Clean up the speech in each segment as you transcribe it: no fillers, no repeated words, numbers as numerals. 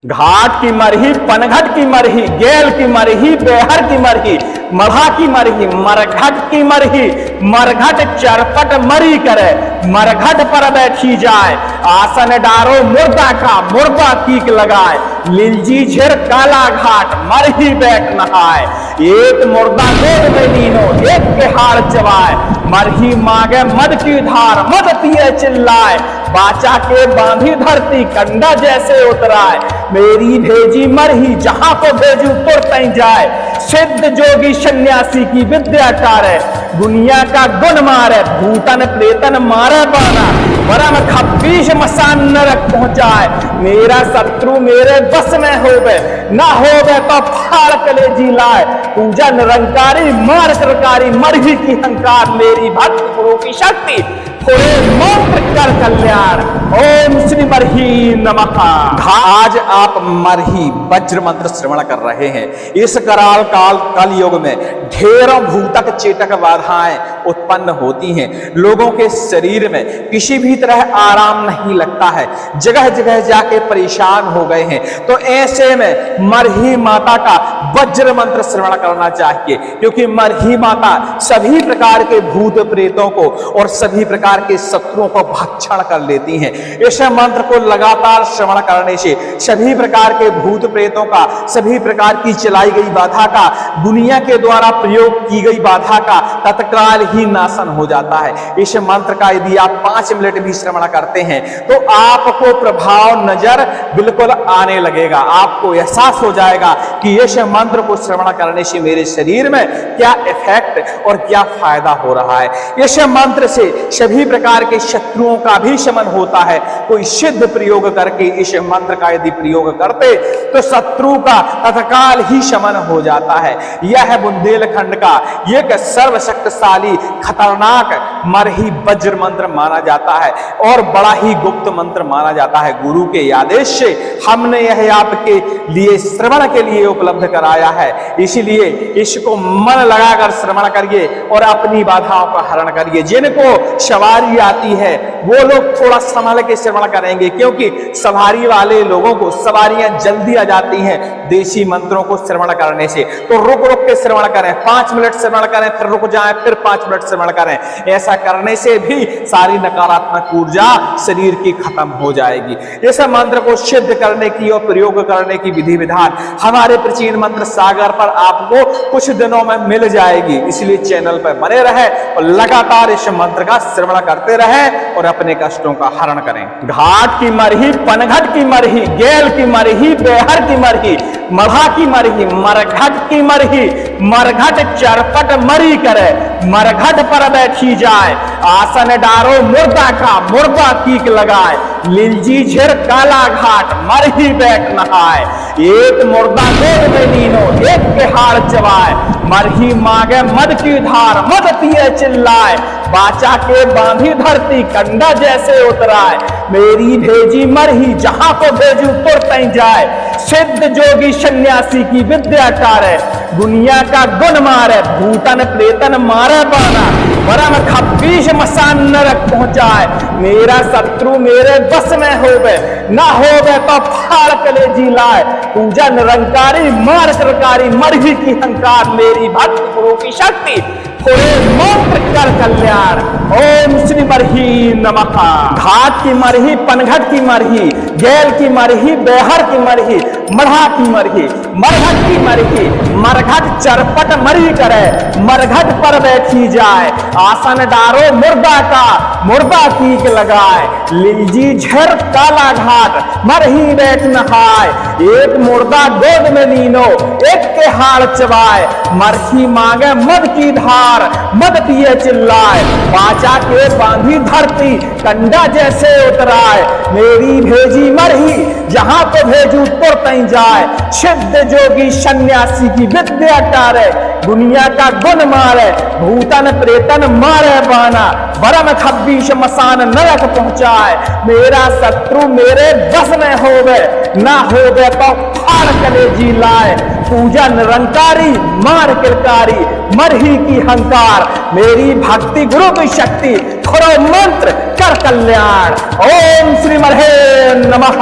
घाट की मरही, पनघट की मरही, गेल की मरही, बेहर की मरही, मढ़ा की मरही, मरघट की मरही, मरघट चरपट मरी करे, मरघट पर बैठी जाए, आसन डारो मुर्दा का, मुर्दा कीक लगाए, लिलजी झिर काला घाट, मरही बैठ नहाए, एक मुर्दा गोद में नीनो, एक के हाड़ चबाए, मरही मांगे मद की धार, मद पिए चिल्लाए, बाचा के बांधी धरती, कंडा जैसे उतराए, मेरी भेजी मरही, जहां को भेजू तुरत जाए, सिद्ध जोगी सन्यासी की विद्या टारे, दुनिया का गुण मारे, भूतन प्रेतन मारे बाना, वरम खब्बीश मसान नरक पहुंचाए, मेरा शत्रु मेरे बस में होवे, ना होवे तो फाड़ कलेजी लाए, पूजा निरंकारी मार सरकारी, मरही की हंकार, मेरी भक्ति गुरु की शक्ति, थोड़े मंत्र कर कल्याण, ओम श्री मरही नमः। आज आप मरही वज्र मंत्र श्रवण कर रहे हैं। इस कराल काल कलयुग में ढेरों भूतक चेतक बाधाएं उत्पन्न होती हैं, लोगों के शरीर में किसी भी तरह आराम नहीं लगता है, जगह जगह जाके परेशान हो गए हैं। तो ऐसे में मरही माता का वज्र मंत्र श्रवण करना चाहिए, क्योंकि मरही माता सभी प्रकार के भूत प्रेतों को और सभी प्रकार के शत्रुओं को भक्षण कर लेती हैं। इस मंत्र को लगातार श्रवण करने से सभी प्रकार के भूत प्रेतों का, सभी प्रकार की चलाई गई बाधा का, दुनिया के द्वारा प्रयोग की गई बाधा का तत्काल ही नाशन हो जाता है। इस मंत्र का यदि आप 5 मिनट भी श्रवण करते हैं तो आपको प्रभाव नजर बिल्कुल आने लगेगा। आपको एहसास हो जाएगा कि इस मंत्र को श्रवण करने से मेरे शरीर में क्या इफेक्ट और क्या फायदा हो रहा है। इस मंत्र से सभी प्रकार के शत्रुओं का भी शमन होता है। कोई सिद्ध प्रयोग करके इस मंत्र का यदि प्रयोग करते तो शत्रु का तत्काल ही शमन हो जाता है। यह बुंदेलखंड का एक सर्वशक्तिशाली खतरनाक मरही वज्र मंत्र माना जाता है और बड़ा ही गुप्त मंत्र माना जाता है। गुरु के आदेश से हमने यह आपके लिए श्रवण के लिए उपलब्ध कराया है, इसलिए इसको मन लगाकर श्रवण करिए और अपनी बाधाओं का हरण करिए। जिनको सवारी आती है वो लोग थोड़ा संभल के श्रवण करेंगे, क्योंकि सवारी वाले लोगों को सवारियां जल्दी आ जाती हैं देशी मंत्रों को श्रवण करने से। तो रुक रुक के श्रवण करें, 5 मिनट श्रवण करें, फिर रुक जाएं, फिर 5 मिनट श्रवण करें। ऐसा करने से भी सारी नकारात्मक ऊर्जा शरीर की खत्म हो जाएगी। इस मंत्र को सिद्ध करने की और प्रयोग करने की विधि विधान हमारे प्राचीन मंत्र सागर पर आपको कुछ दिनों में मिल जाएगी, इसलिए चैनल पर बने रहे और लगातार इस मंत्र का श्रवण करते रहे और अपने कष्टों का हरण करें। घाट की मरही, पनघट की मरही, गेल की मरही, बेहर की मरही, मढ़ा की मरही, मरघट की मरही, मरघट चरपट मरी करे, मरघट पर बैठी जाए, आसन डारो मुर्दा का, मुर्दा कीक लगाए, लिलजी झिर काला घाट, मरही बैठ नहाए, एक मुर्दा गोद में नीनो, एक के हाड़ चबाए, मरही मांगे मद की धार, मद पिए चिल्लाए, बाचा के बांधी धरती, कंडा जैसे उतराए, मेरी भेजी मरही, जहां को भेजू तुरत जाए, सिद्ध जोगी सन्यासी की विद्या टारे, दुनिया का गुण मारे, भूतन प्रेतन मारे बाना, वरम खब्बीश मसान नरक पहुंचाए, मेरा शत्रु मेरे बस में होवे, ना होवे तो फाड़ कलेजी लाए, पूजा निरंकारी मार सरकारी, मरही की हंकार, मेरी भक्ति गुरु की शक्ति, थोड़े मंत्र कर कल्याण, ओम श्री मरही नमः। घाट की मरही, पनघट की मरही, गेल की मरही, बेहर की मरही, मढ़ा की मरही, मरघट की मरही, मरघट चरपट मरी करे, मरघट पर बैठी जाए, आसन डारो मुर्दा का, मुर्दा कीक लगाए, लिलजी झर काला घाट, मरही बैठ नहाए, एक मुर्दा गोद में नीनो, एक के हाड़ चबाए, मरही मांगे मद की धार, मद पिए चिल्लाए, बाचा के बांधी धरती, कंडा जैसे उतराए, मेरी भेजी मरही, जहां को भेजू तुरत जाए, सिद्ध जोगी सन्यासी की विद्या टारे, दुनिया का गुण मारे, भूतन प्रेतन मारे बाना, वरम खब्बीश मसान नरक पहुंचाए, मेरा शत्रु मेरे बस में होवे, ना होवे तो फाड़ कलेजी लाए, पूजा निरंकारी मार किलकारी, मरही की हंकार, मेरी भक्ति गुरु की शक्ति, थोड़ा मंत्र कर कल्याण, ओम श्री मरहे नमः।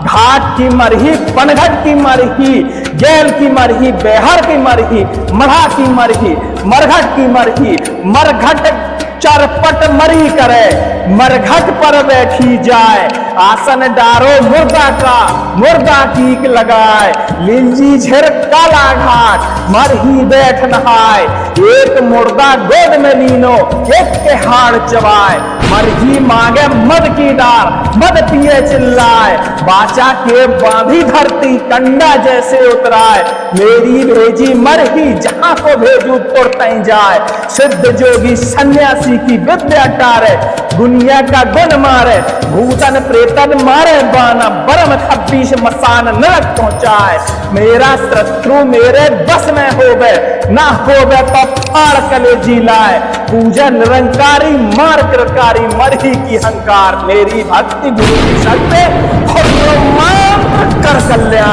घाट की मरही पनघट की मरही, गेल की मरही बेहर की मरही, मढ़ा की मरही मरघट की मरही, मरघट चरपट मरी करे, मरघट पर बैठी जाए, आसन डारो मुर्दा का, मुर्दा कीक लगाए, लिंजी झिर काला घाट, मरही बैठ नहाए, एक मुर्दा गोद में लीनो, एक के हाड़ चबाए, मरही मांगे मद की डार, मद पिए चिल्लाए, बाचा के बांधी धरती कंडा जैसे उतराए, मेरी भेजी मरही जहां को भेजू तुरतई जाए, सिद्ध जोगी सन्यासी की विद्या टारे, दुनिया का गुण मारे, भूतन प्रेतन मारे बाना, बरम खब्बीश मसान नरक पहुंचाए, मेरा शत्रु मेरे बस में होवे, ना होवे तो फाड़ कलेजी लाए, पूजा निरंकारी मार कृकारी मरही की हंकार, मेरी भक्ति गुरु की शक्ति कर कल्याण।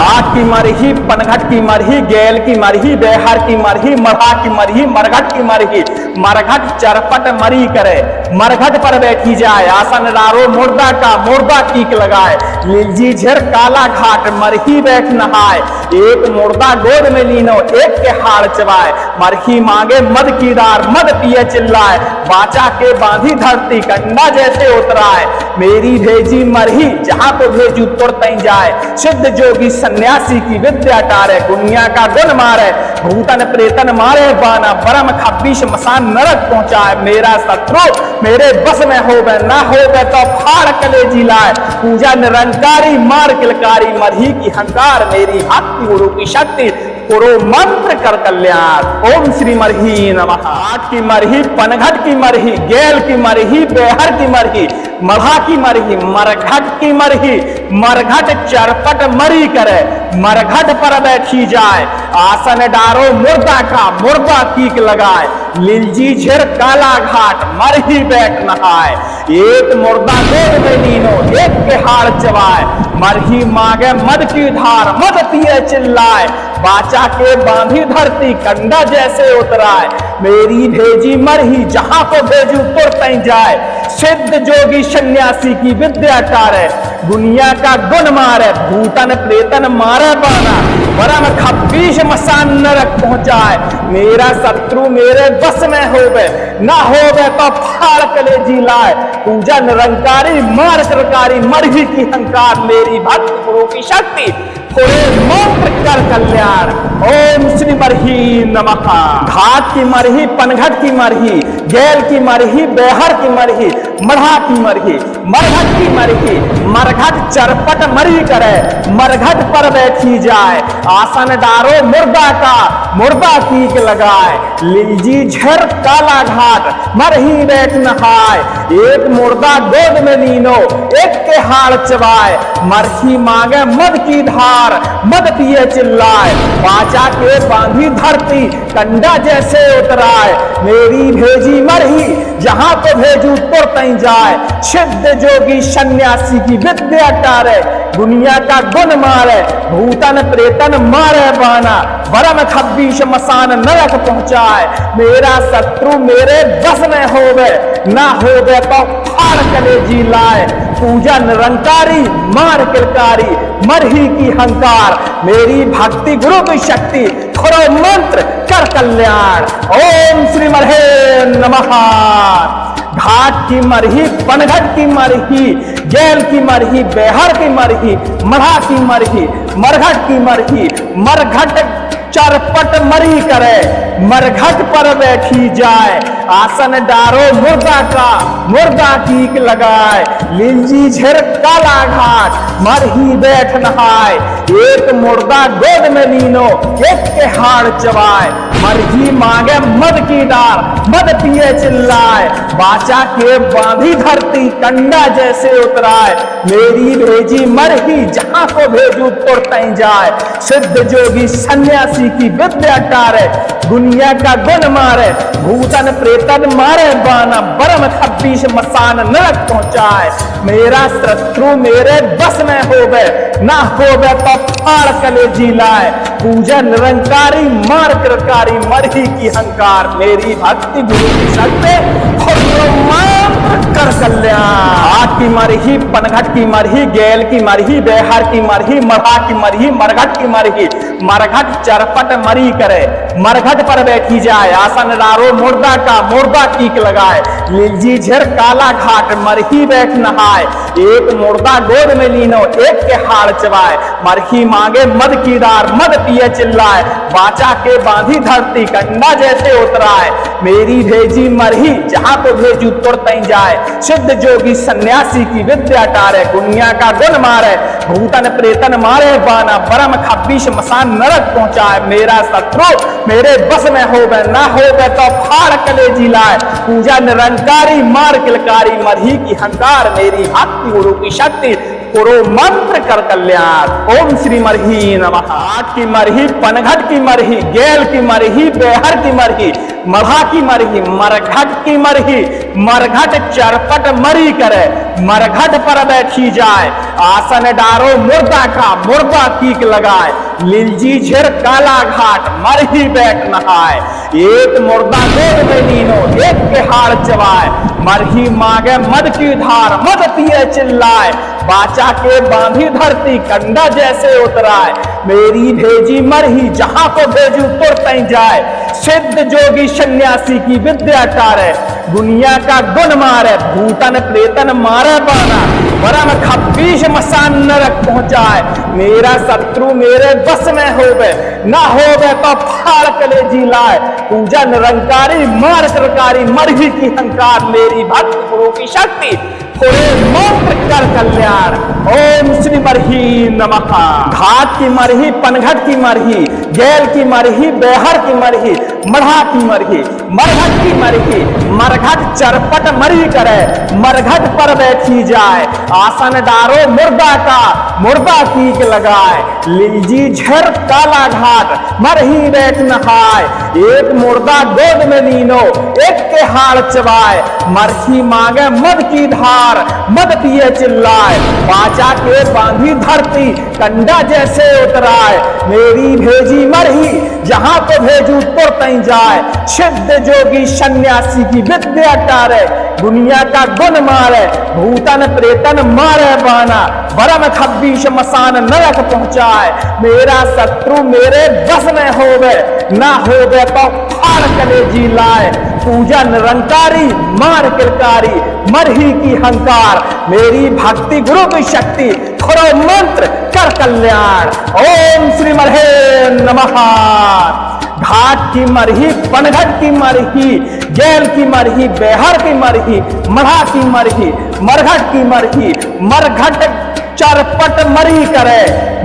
घाट की मरही पनघट की मरही, गेल की मरही बेहर की मरही, मढ़ा की मरही मरघट की मरही, मरघट चरपट मरी करे, मरघट पर बैठी जाए, आसन डारो मुर्दा का, मुर्दा कीक लगाए, लिलजी झिर काला घाट, मरही बैठ नहाए, एक मुर्दा गोद में लीनो, एक के हाड़ चबाए, मरही मांगे मद की डार, मद पिए चिल्लाए, बाचा के बांधी धरती कंडा जैसे उतराए, मेरी भेजी मरही जहां को भेजू तुरतई जाए, सिद्ध जोगी सन्यासी की विद्या टारे, दुनिया का गुण मारे, भूतन प्रेतन मारे बाना, बरम खब्बीश मसान नरक पहुंचाए, मेरा शत्रु मेरे बस में होवे, ना होवे तो फाड़ कलेजी लाए, पूजा निरंकारी मार किलकारी, मरही की हंकार, मेरी भक्ति गुरु की शक्ति पुरो मंत्र कर कल्याण। ओम श्री मरही नमः। घाट की मरही पनघट की मरही, गेल की मरही बेहर की मरही, मढ़ा की मरही मरघट की मरही, मरघट चरपट मरी करे, मरघट पर बैठी जाए, आसन डारो मुर्दा का, मुर्दा कीक लगाए, लिलजी झिर काला घाट, मरही बैठ नहाए, एक मुर्दा गोद में लीनो, एक के हाड़ चबाए, मरही मांगे मद की धार, मद पिए चिल्लाए, बाचा के बांधी धरती कंडा जैसे उतराए, मेरी भेजी मरही जहां को भेजू तुरतई जाए, सिद्ध जोगी सन्यासी की विद्या टारे, दुनिया का गुण मारे, भूतन प्रेतन मारे बाना, बरम खब्बीश मसान नरक पहुंचाए, मेरा शत्रु मेरे बस में होवे, ना होवे तो फाड़ कलेजी लाए, पूजा निरंकारी मार कृकारी, मरही की हंकार, मेरी भक्त गुरु की शक्ति पूरे मंत्र कर कल्याण। ओम श्री मरही नमः। घाट की मरही पनघट की मरही, गेल की मरही बेहर की मरही, मढ़ा की मरही मरघट की मरही, मरघट चरपट मरी करे, मरघट पर बैठी जाए, आसन डारो मुर्दा का, मुर्दा कीक लगाए, लिलजी झिर काला घाट, मरही बैठ नहाए, एक मुर्दा गोद में लीनो, एक के हाड़ चबाए, मरही मांगे मद की धार, मद पिए चिल्लाए, बाचा के बांधी धरती कंडा जैसे उतराए, मेरी भेजी मरही जहां को भेजू तुरतई जाए, सिद्ध जोगी सन्यासी की विद्या टारे, दुनिया का गुण मारे, भूतन प्रेतन मारे बाना, बरम खब्बीश मसान नरक पहुंचाए, मेरा शत्रु मेरे बस में होवे, ना होवे तो फाड़ कलेजी लाए, पूजा निरंकारी मार किलकारी, मरही की हंकार, मेरी भक्ति गुरु की शक्ति खुरो मंत्र कर कल्याण। ओम श्री मरहे नमः। घाट की मरही पनघट की मरही, गेल की मरही बेहर की मरही, मढ़ा की मरही मरघट की मरही, मरघट चरपट मरी करे, मरघट पर बैठी जाए, आसन डारो मुर्दा का, मुर्दा कीक लगाए, लिलजी झिर काला घाट, मरही बैठ नहाए, एक मुर्दा गोद में लीनो, एक के हाड़ चबाए, मरही मांगे मद की डार, मद पिए चिल्लाए, बाचा के बांधी धरती कंडा जैसे उतराए, मेरी भेजी मरही जहां को भेजू तुरतई जाए, सिद्ध जोगी सन्यासी की विद्या टारे, दुनिया का गुण मारे, भूतन प्रेतन मारे बाना, बरम खब्बीश मसान नरक पहुंचाए, मेरा शत्रु मेरे बस में होवे, ना होवे तो फाड़ कलेजी लाए, पूजा निरंकारी मार कृकारी, मरही की हंकार, मेरी भक्ति गुरु की शक्ति खुद कर कल्याण। घाट की मरही पनघट की मरही गैल की मरही बेहर की मरही मढ़ा की मरही मरघट की मरही मरघट चरपट मरी करे मरघट पर बैठी जाए आसन डारो मुर्दा का मुर्दा टीक लगाए लिलजी झिर काला घाट मरही बैठ नहाए एक मुर्दा गोद में लीनो एक के हाड़ चबाए मरही मांगे मद की डार मद पिए चिल्लाए बाचा के बांधी धरती कंडा जैसे उतराए मेरी भेजी मरही जहां को भेजू तुरत जाए सिद्ध जोगी सन्यासी की विद्या टारे दुनिया का गुण मारे भूतन प्रेतन मारे बाना परम खब्बीश मसान नरक पहुंचाए मेरा शत्रु मेरे बस में हो गए ना हो गए तो फाड़ कलेजी लाए पूजा निरंकारी मार किलकारी मरही की हंकार मेरी भक्ति गुरु की शक्ति करो मंत्र कर कल्याण। ओम श्री मरही नमः। घाट की मरही पनघट की मरही गैल की मरही बेहर की मरही मढ़ा की मरही मरघट की मरही मरघट चरपट मरी करे मरघट पर बैठी जाए आसन डारो मुर्दा का मुर्दा कीक लगाए लिलजी झिर काला घाट मरही बैठ नहाए एक मुर्दा गोद में लीनो एक के हाड़ चबाए मरही मांगे मद की धार मद पिए चिल्लाए बाचा के बांधी धरती कंडा जैसे उतराए मेरी भेजी मरही जहां को भेजू तुरत जाए सिद्ध जोगी सन्यासी की विद्या टारे दुनिया का गुण मारे भूतन प्रेतन मारे बाना परम खब्बीश मसान नरक पहुंचाए मेरा शत्रु मेरे बस में हो गए ना हो गए तो फाड़ कलेजी लाए पूजा निरंकारी मार सरकारी मरही की हंकार मेरी भक्त गुरु की शक्ति थोड़े मंत्र कर कल्याण। ओम श्री मरही नमः। घाट की मरही पनघट की मरही गैल की मरही बेहर की मरही मढ़ा की मरही मरघट की मरही मरघट चरपट मरी करे मरघट पर बैठी जाए आसन डारो मुर्दा का मुर्दा कीक लगाए लिलजी झर काला घाट मरही बैठ नहाए एक मुर्दा गोद में लीनो एक के हाड़ चबाए मरही मांगे मद की धार मद पिए चिल्लाए बाचा के बांधी धरती कंडा जैसे उतराए मेरी भेजी मरही जहां को भेजू तुरत जाए सिद्ध जोगी सन्यासी की विद्या टारे दुनिया का गुण मारे भूतन प्रेतन मारे बाना परम खब्बीश मसान नरक पहुंचाए मेरा शत्रु मेरे बस में हो गए ना हो गए तो फाड़ कलेजी लाए पूजा निरंकारी मार किलकारी मरही की हंकार मेरी भक्ति गुरु की शक्ति थोड़ा मंत्र कर कल्याण। ओम श्री मरहे नमः। घाट की मरही पनघट की मरही गैल की मरही बेहर की मरही मढ़ा की मरही मरघट की मरही मरघट चरपट मरी करे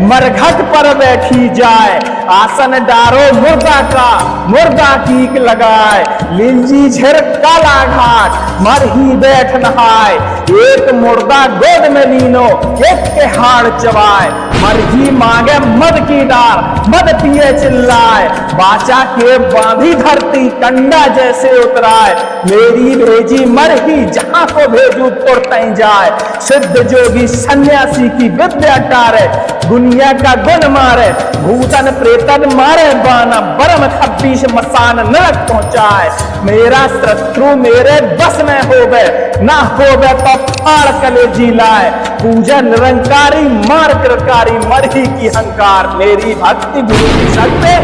मरघट पर बैठी जाए आसन डारो मुर्दा का मुर्दा कीक लगाए लिलजी झिर काला घाट मरही बैठ नहाए एक मुर्दा गोद में लीनो एक के हाड़ चबाए मरही मांगे मद की डार मद पिए चिल्लाए बाचा के बांधी धरती कंडा जैसे उतराए मेरी भेजी मरही जहां को भेजू तुरत जाए सिद्ध जोगी सन्यासी की विद्या टारे दुनिया का गुण मारे भूतन प्रेतन मारे बाना परम खब्बीश मसान नरक पहुंचाए मेरा शत्रु मेरे बस में हो गए ना हो गए तो फाड़ कलेजी लाए पूजा निरंकारी मार किलकारी मरही की हंकार मेरी भक्ति गुरु की शक्ति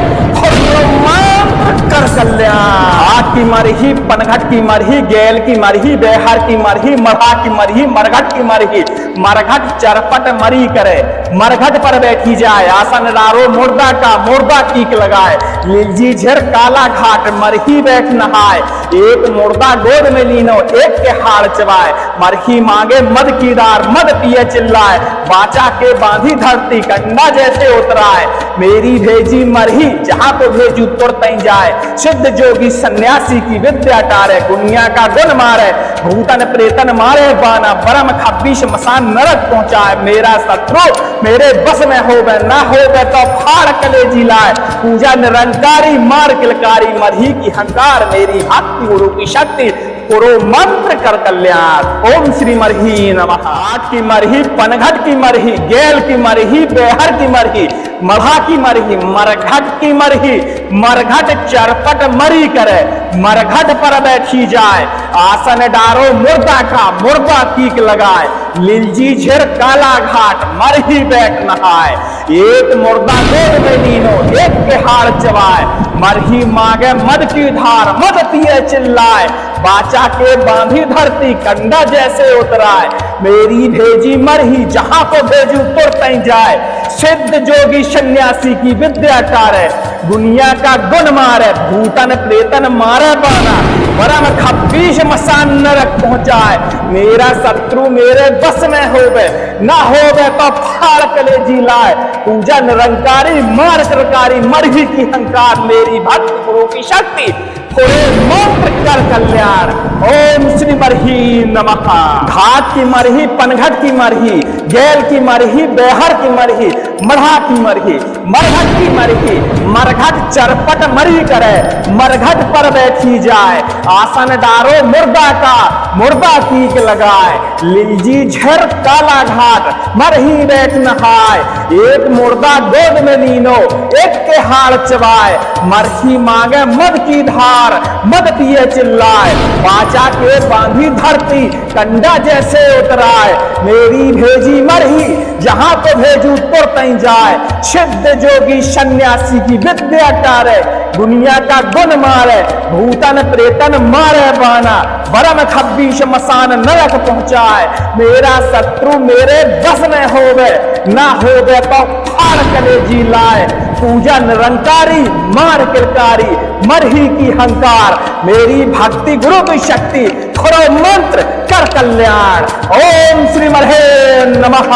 कर कल्याण। घाट की मरही पनघट की मरही गैल की मरही बेहर की मरही मढ़ा की मरही मरघट की मरही मरघट चरपट मरी करे मरघट पर बैठी जाए आसन डारो मुर्दा का मुर्दा कीक लगाए लिलजी झिर काला घाट मरही बैठ नहाए एक मुर्दा गोद में लीनो एक के हाड़ चबाए मरही मांगे मद की डार मद पिए चिल्लाए बाचा के बांधी धरती कंडा जैसे उतराए मेरी भेजी मरही जहां को भेजू तुरत जाए सिद्ध जोगी सन्यासी की विद्या टारे दुनिया का गुण मारे भूतन प्रेतन मारे बाना परम खब्बीश मसान नरक पहुंचाए मेरा शत्रु मेरे बस में हो गए ना हो गए तो फाड़ कलेजी लाए पूजा निरंकारी मार किलकारी मरही की हंकार मेरी भक्ति गुरु की शक्ति पुरो मंत्र कर कल्याण। ओम श्री मरही नमः। आठ की मरही, पनघट की मरही, गेल की मरही, बेहर की मरही, मढ़ा की मरही, मरघट की मरही, मरघट चरपट मरी करे, मरघट पर बैठी जाए, आसन डारो मुर्दा का, मुर्दा कीक लगाए, लिलजी झिर काला घाट, मरही बैठ नहाए, एक मुर्दा गोद में नीनो, एक के हाड़ चबाए, मरही मांगे मद की धार, मद पिए चिल्लाए, बाचा के बांधी धरती, कंडा जैसे उतराए, मेरी भेजी मरही, जहां को भेजू तुरतई जाए, सिद्ध जोगी सन्यासी की विद्या टारे, दुनिया का गुण मारे, भूतन प्रेतन मारे बाना, परम खब्बीश मसान नरक पहुंचाए, मेरा शत्रु मेरे बस में होवे, ना होवे तो फाड़ कलेजी लाए, पूजा निरंकारी मार सरकारी, मरही की हंकार, मेरी भक्त गुरु की शक्ति, पूरे मंत्र कर कल्याण। ओम श्री मरही नमः। घाट की मरही, पनघट की मरही, गेल की मरही, बेहर की मरही, मढ़ा की मरही, मरघट की मरही, मरघट चरपट मरी करे, मरघट पर बैठी जाए, आसन डारो मुर्दा का, मुर्दा कीक लगाए, लिलजी झर काला घाट, मरही बैठ नहाए, एक मुर्दा गोद में लीनो, एक के हाड़ चबाए, मरही मांगे मद की धार, मद पिए चिल्लाए, बाचा के बांधी धरती, कंडा जैसे उतराए, मेरी भेजी मरही, जहां को भेजू तुरतई जाए, सिद्ध जोगी सन्यासी की विद्या टारे, दुनिया का गुण मारे, भूतन प्रेतन मारे बाना, परम खब्बीश मसान नरक पहुंचाए, मेरा शत्रु मेरे बस में होवे, ना होवे तो फाड़ कलेजी लाए, पूजा निरंकारी मार किलकारी, मरही की हंकार, मेरी भक्ति गुरु की शक्ति, खुरो मंत्र कर कल्याण। ओम श्री मरहे नमः।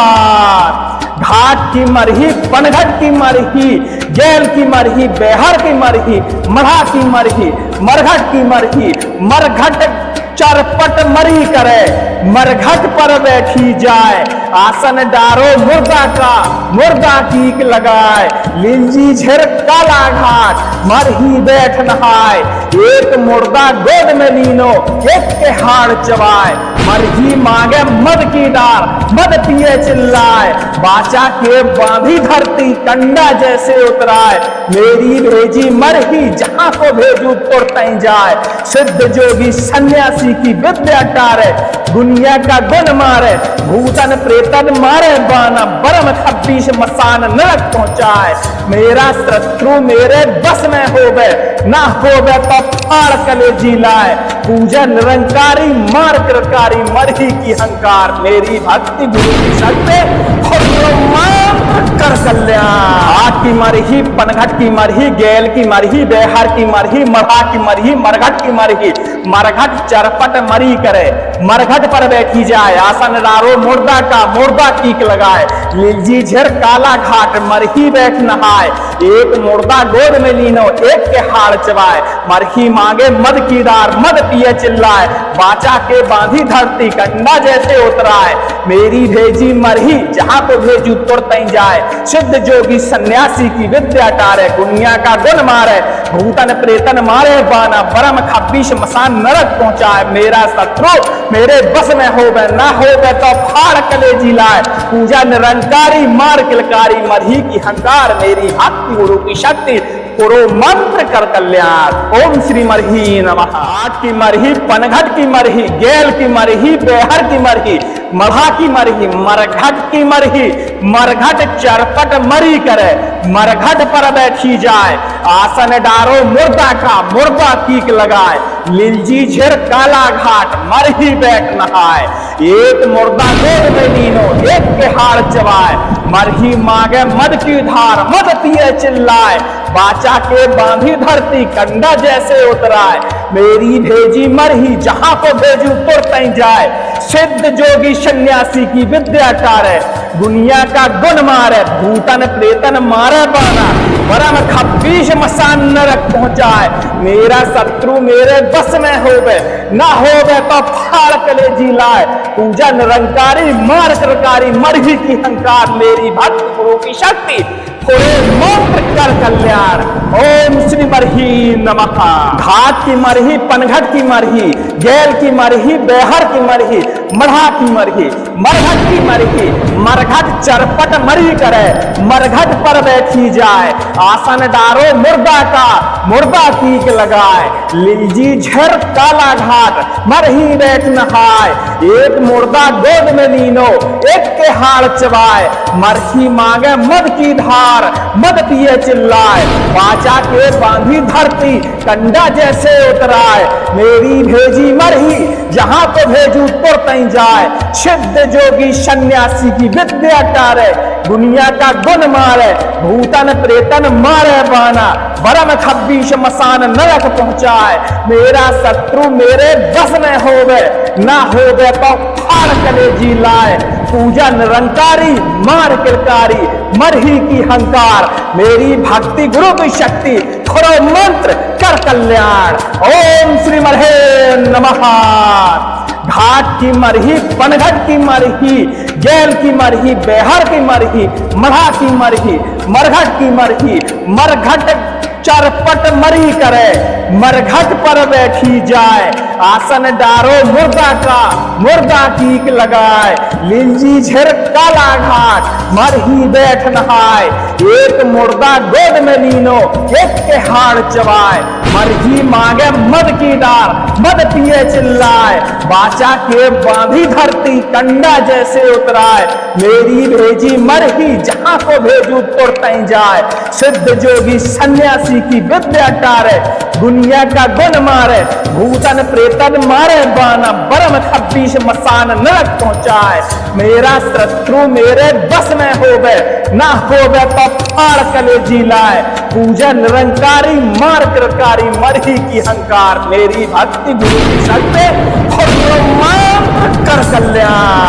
घाट की मरही, पनघट की मरही, गेल की मरही, बेहर की मरही, मढ़ा की मरही, मरघट की मरही, मरघट चरपट मरी करे, मरघट पर बैठी जाए, आसन डारो मुर्दा का, मुर्दा कीक लगाए, लिलजी झिर काला घाट, मरही बैठ नहाए, एक मुर्दा गोद में लीनो, एक के हाड़ चबाए, मरही मांगे मद की डार, मद पिए चिल्लाए, बाचा के बांधी धरती, कंडा जैसे उतराए, मेरी भेजी मरही, जहां को भेजू तुरतई जाए, सिद्ध जोगी सन्यासी की विद्या टारे, दुनिया का गुण मारे, भूतन प्रेतन मारे बाना, परम खब्बीश मसान नरक पहुंचाए, मेरा शत्रु मेरे बस में होवे, ना होवे तो फाड़ कलेजी लाए, पूजा निरंकारी मार किलकारी, मरही की हंकार, मेरी भक्ति गुरु की शक्ति, कर कल्याण। आठ की मरही, पनघट की मरही, गेल की मरही, बेहर की मरही, मढ़ा की मरही, मरघट की मरही, मरघट चरपट मरी करे, मरघट पर बैठी जाए, आसन डारो मुर्दा का, मुर्दा कीक लगाए, लिलजी झिर काला घाट, मरही बैठ नहाए, एक मुर्दा गोद में लीनो, एक के हाड़ चबाए, मरही मांगे मद की डार, मद पिए चिल्लाए, बाचा के बांधी धरती, कंडा जैसे उतराए, मेरी भेजी मरही, जहां को भेजू तुरतई जाए, सिद्ध जोगी सन्यासी की विद्या टारे, दुनिया का गुण मारे, भूतन प्रेतन मारे बाना, परम खब्बीश मसान नरक पहुंचाए, मेरा शत्रु मेरे बस में होवे, ना होवे तो फाड़ कलेजी लाए, पूजा निरंकारी मार किलकारी, मरही की हंकार, मेरी भक्ति गुरु की शक्ति, पुरो मंत्र कर कल्याण। ओम श्री मरही नमः। आठ की मरही, पनघट की मरही, गेल की मरही, बेहर की मरही, मढ़ा की मरही, मरघट की मरही, मरघट चरपट मरी करे, मरघट पर बैठी जाए, आसन डारो मुर्दा का, मुर्दा कीक लगाए, लिलजी झिर काला घाट, मरही बैठ नहाए, एक मुर्दा गोद में लीनो, एक के हाड़ चबाए, मरही मांगे मद की धार, मद पिए चिल्लाए, बाचा के बांधी धरती, कंडा जैसे उतराए, मेरी भेजी मरही, जहां को भेजू तुरतई जाए, सिद्ध जोगी सन्यासी की विद्या टारे, दुनिया का गुण मारे, भूतन प्रेतन मारे बाना, परम खब्बीश मसान नरक पहुंचाए, मेरा शत्रु मेरे बस में होवे, ना होवे तो फाड़ कलेजी लाए, पूजा निरंकारी मार किलकारी, मरही की हंकार, मेरी भक्त गुरु की शक्ति, थोड़े मंत्र कर कल्याण। ओम श्री मरही नमः। घाट की मरही, पनघट की मरही, गेल की मरही, बेहर की मरही, मढ़ा की मरही, मरघट की मरही, मरघट चरपट मरी करे, मरघट पर बैठी जाए, आसन डारो मुर्दा का, मुर्दा टीक लगाए, लीजी झर काला घाट मरही बैठ नहाय, एक मुर्दा गोद में लीनो, एक के हाड़ चबाए, मरही मांगे मद की धार, मद पिए चिल्लाए, बाचा के बांधी धरती कंडा जैसे उतराए, मेरी भेजी मरही जहां को भेजू तुरत जाए, सिद्ध जोगी सन्यासी की विद्या टारे, दुनिया का गुण मारे, भूतन प्रेतन मारे बाना, बरम खब्बीश मसान नरक पहुंचाए, मेरा शत्रु मेरे बस में होवे, ना होवे तो फाड़ कलेजी लाए, पूजा निरंकारी मार किलकारी, मरही की हंकार, मेरी भक्ति गुरु की शक्ति, थोड़ो मंत्र कर कल्याण। ओम श्री मरहे नमः। घाट की मरही, पनघट की मरही, गेल की मरही, बेहर की मरही, मढ़ा की मरही, मरघट की मरही, मरघट चरपट मरी करे, मरघट पर बैठी जाए, आसन डारो मुर्दा का, मुर्दा टीक लगाए, लिंजी झिर काला घाट मरही बैठ नहाय, एक मुर्दा गोद में लीनो, एक के हाड़ चबाए, मरही मांगे मद की डार, मद पिए चिल्लाए, बाचा के बांधी धरती कंडा जैसे उतराए, मेरी भेजी मरही जहां को भेजू तुरत जाए, सिद्ध जोगी सन्यासी की विद्या टारे, दुनिया का गुण मारे, भूतन प्रेतन मारे बाना, बरम खब्बीश मसान नरक पहुंचाए, मेरा शत्रु मेरे बस में होवे, ना होवे तो फाड़ कलेजी लाए, पूजा निरंकारी मार किलकारी, मरही की हंकार, मेरी भक्ति गुरु की शक्ति, कर कल्याण।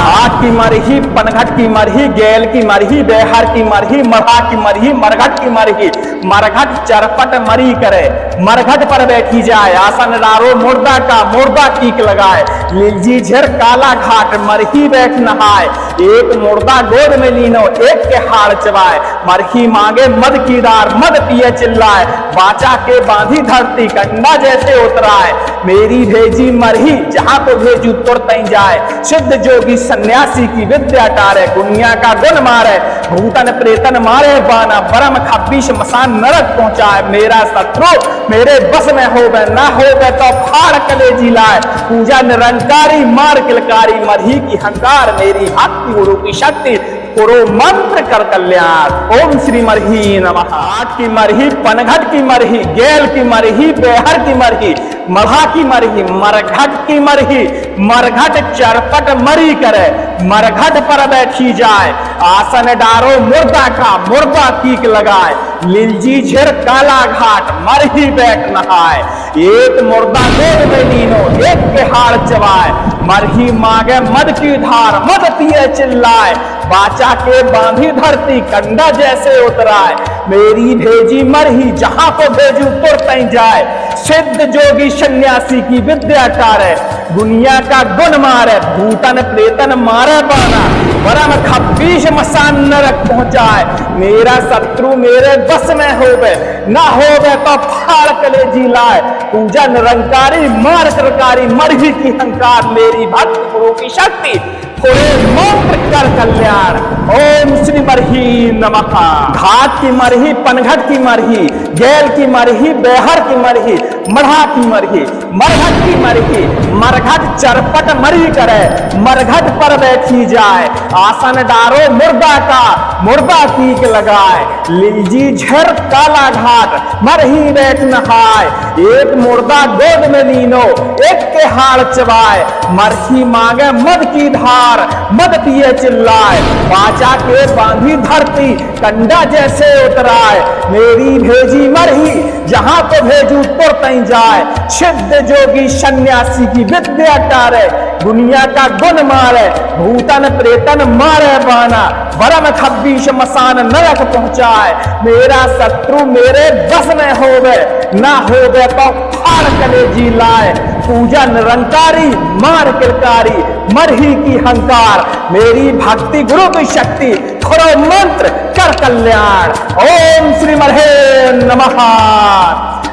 घाट की मरही, पनघट की मरही, गेल की मरही, बेहर की मरही, मढ़ा की मरही, मरघट की मरही, मरघट चरपट मरी करे, मरघट पर बैठी जाए, आसन डारो मुर्दा का, मुर्दा टीक लगाए, लिलजी झिर काला घाट मरही बैठ नहाय, एक मुर्दा गोद में लीनो, एक के हाड़ चबाए, मरही मांगे मद की डार, मद पिए चिल्लाए, बाचा के बांधी धरती कंडा जैसे उतराए, मेरी भेजी मरही जहां को भेजू तुरत जाए, सिद्ध जोगी सन्यासी की विद्या टारे, दुनिया का गुण मारे, भूतन प्रेतन मारे बाना, बरम खब्बीश मसान नरक पहुंचाए, मेरा शत्रु मेरे बस में होवे, ना होवे तो फाड़ कलेजी लाए, पूजा निरंकारी मार किलकारी, मरही की हंकार, मेरी भक्ति गुरु की शक्ति, पुरो मंत्र कर कल्याण। ओम श्री मरही नमः। घाट की मरही, पनघट की मरही, गेल की मरही, बेहर की मरही, मढ़ा की मरही, मरघट की मरही, मरघट चरपट मरी करे, मरघट पर बैठी जाए, आसन डारो मुर्दा का, मुर्दा टीक लगाए, लिलजी झिर काला घाट मरही बैठ नहाय, एक मुर्दा गोद में लीनो, एक के हाड़ चबाए, मरही मांगे मद की धार, मद पिए चिल्लाए, बाचा के बांधी धरती कंडा जैसे उतराए, मेरी भेजी मरही जहां को भेजू तुरत जाए, सिद्ध जोगी सन्यासी की विद्या टारे, दुनिया का गुण मारे, भूतन प्रेतन मारे बाना, बरम खब्बीश मसान नरक पहुंचाए, मेरा शत्रु मेरे बस में होवे, ना होवे तो फाड़ कलेजी लाए, पूजा निरंकारी मार किलकारी, मरही की हंकार, मेरी भक्त गुरु की शक्ति, थोड़े मंत्र कर कल्याण। ओम श्री मरही नमः। घाट की मरही, पनघट की मरही, गेल की मरही, बेहर की मरही, मढ़ा की मरही, मरघट की मरही, मरघट चरपट मरी करे, मरघट पर बैठी जाए, आसन डारो मुर्दा का, मुर्दा टीक लगाए, लिलजी झिर काला घाट मरही बैठ नहाय, एक मुर्दा गोद में लीनो, एक के हाड़ चबाए, मरही मांगे मद की धार, मद पिए चिल्लाए, बाचा के बांधी धरती कंडा जैसे उतराए, मेरी भेजी मरही जहां को भेजू तुरत जाए, सिद्ध जोगी सन्यासी की विद्या टारे, दुनिया का गुण मारे, भूतन प्रेतन मारे बाना, बरम खब्बीश मसान नरक पहुंचाए, मेरा शत्रु मेरे बस में होवे, ना होवे तो फाड़ कलेजी लाए, पूजा निरंकारी मार किलकारी, मरही की हंकार, मेरी भक्ति गुरु की शक्ति, थोड़ा मंत्र कर कल्याण। ओम श्री मरहे नमः।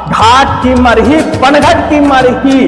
घाट की मरही, पनघट की मरही,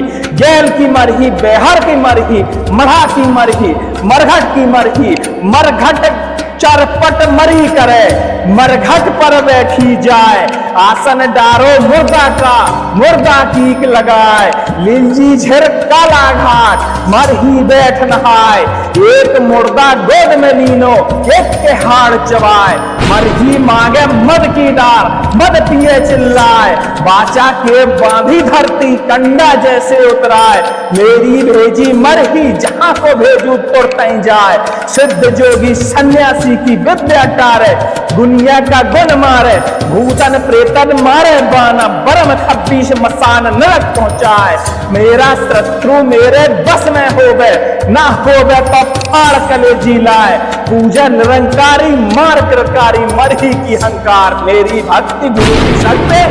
गेल की मरही, बेहर की मरही, मढ़ा की मरही, मरघट की मरही, मरघट चरपट मरी करे, मरघट पर बैठी जाए, आसन डारो मुर्दा का, मुर्दा कीक लगाए, लिंजी झिर काला घाट मरही बैठ नहाए, एक मुर्दा गोद में लीनो, एक के हाड़ चबाए, मरही मांगे मद की डार, मद पिए चिल्लाए, बाचा के बांधी धरती कंडा जैसे उतराए, मेरी भेजी मरही जहां को भेजू तुरतई जाए, सिद्ध जोगी सन्यासी की विद्या टारे, दुनिया का गुण मारे, भूतन प्रेतन मारे बाना, बरम 26 मसान नरक पहुंचाए, मेरा शत्रु मेरे बस में होवे, ना होवे तो फाड़ कलेजी लाए, पूजा निरंकारी मार कृतकारी मरही की हंकार, मेरी भक्ति गुरु की शक्ति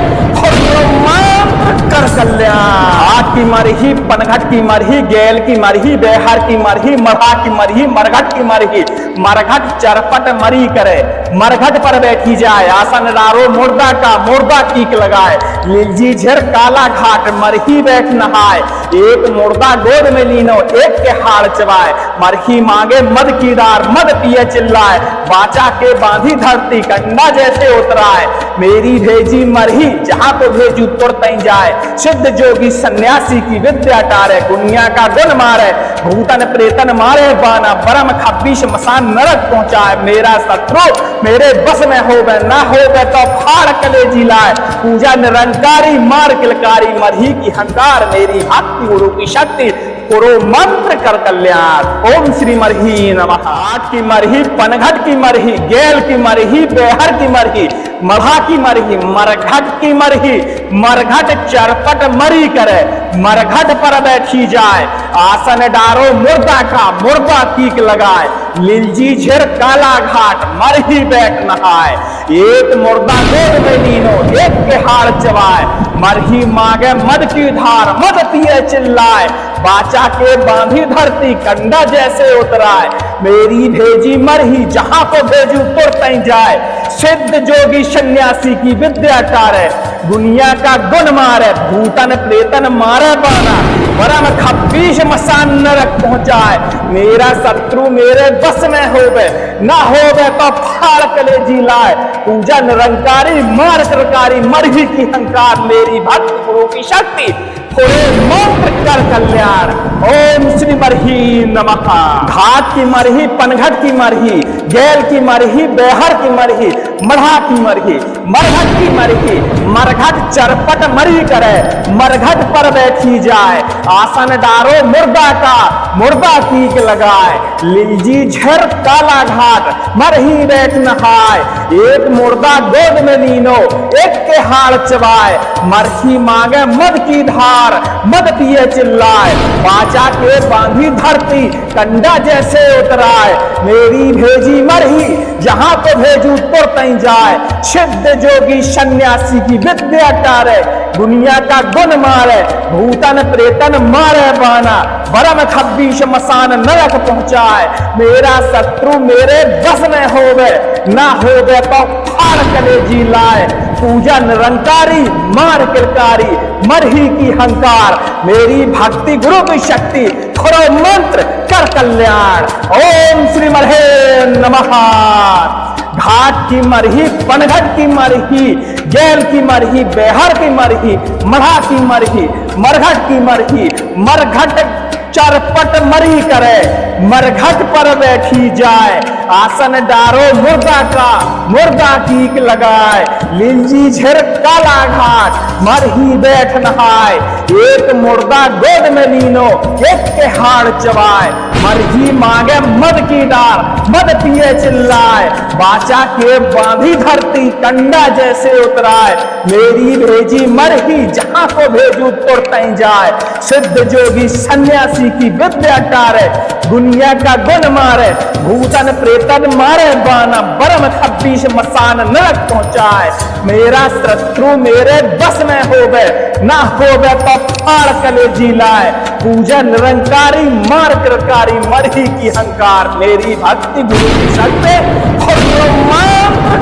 कर कल्याण। घाट की मरही, पनघट की मरही, गेल की मरही, बेहर की मरही, मढ़ा की मरही, मरघट की मरही, मरघट चरपट मरी करे, मरघट पर बैठी जाए, आसन डारो मुर्दा का, मुर्दा कीक लगाए, लिलजी झिर काला घाट मरही बैठ नहाए, एक मुर्दा गोद में लीनो, एक के हाड़ चबाए, मरही मांगे मद की डार, मद पिए चिल्लाए, बाचा के बांधी धरती कंडा जैसे उतराए, मेरी भेजी मरही जहां को भेजू तुरतई जाए, सिद्ध जोगी सन्यासी की विद्या टारे, दुनिया का गुण मारे, भूतन प्रेतन मारे बाना, बरम 26 मसान नरक पहुंचाए, मेरा शत्रु मेरे बस में होवे, ना होवे तो फाड़ कलेजी लाए, पूजा निरंकारी मार किलकारी मरही की हंकार, मेरी भक्ति गुरु की शक्ति करो मंत्र कर कल्याण। ओम श्री मरही नमः। घाट की मरही, पनघट की मरही, गेल की मरही, बेहर की मरही, मढ़ा की मरही, मरघट की मरही, मरघट चरपट मरी करे, मरघट पर बैठी जाए, आसन डारो मुर्दा का, मुर्दा कीक लगाए, लिलजी झिर काला घाट मरही बैठ नहाए, एक मुर्दा गोद में लीनो, एक के हाड़ चबाए, मरही मांगे मद की धार, मद पिए चिल्लाए, बाचा के बांधी धरती कंडा जैसे उतराए, मेरी भेजी मरही जहां को भेजू तुरतई जाए, सिद्ध जोगी सन्यासी की विद्या टारे, दुनिया का गुण मारे, भूतन प्रेतन मारे बाना, बरम 26 मसान नरक पहुंचाए, मेरा शत्रु मेरे बस में होवे, ना होवे तो फाड़ कलेजी लाए, पूजा निरंकारी मार कृतकारी मरही की हंकार, मेरी भक्ति गुरु की शक्ति मंत्र कर कल्याण। ओम श्री मरही नमः। घाट की मरही, पनघट की मरही, गेल की मरही, बेहर की मरही, मढ़ा की मरही, मरघट की मरही, मरघट चरपट मरी करे, मरघट पर बैठी जाए, आसन डारो मुर्दा का, मुर्दा कीक लगाए, लिलजी झिर काला घाट मरही बैठ नहाए, एक मुर्दा गोद में लीनो, एक के हाड़ चबाए, मरही मांगे मद की धार, मद पिए चिल्लाए, बाचा के बांधी धरती कंडा जैसे उतराए, मेरी भेजी मरही जहां को भेजू तुरतई जाए, सिद्ध जोगी सन्यासी की विद्या टारे, दुनिया का गुण मारे, भूतन प्रेतन मारे बाना, बरम 26 मसान नरक पहुंचाए, मेरा शत्रु मेरे बस में होवे, ना होवे तो फाड़ कलेजी लाए, पूजा निरंकारी मार किलकारी मरही की हंकार, मेरी भक्ति गुरु की शक्ति करो मंत्र कर कल्याण। ओम श्री मरहे नमः। घाट की मरही, पनघट की मरही, गेल की मरही, बेहर की मरही, मढ़ा की मरही, मरघट की मरही, मरघट चरपट मरी करे, मरघट पर बैठी जाए, आसन डारो मुर्दा का, मुर्दा कीक लगाए, लिलजी झिर काला घाट मरही बैठ नहाए, एक मुर्दा गोद में लीनो, एक के हाड़ चबाए, मरही मांगे मद की डार, मद पिए चिल्लाए, बाचा के बांधी धरती कंडा जैसे उतराए, मेरी भेजी मरही जहां को भेजू तुरतई जाए, सिद्ध जोगी सन्यासी की विद्या टारे, दुनिया का गुण मारे, भूतन प्रेतन मारे बाना, बरम 26 मसान नरक पहुंचाए, मेरा शत्रु मेरे बस में होवे, ना होवे तो फाड़ कलेजी लाए। पूजा निरंकारी मार कृकारी मरही की हंकार, मेरी भक्ति गुरु की शक्ति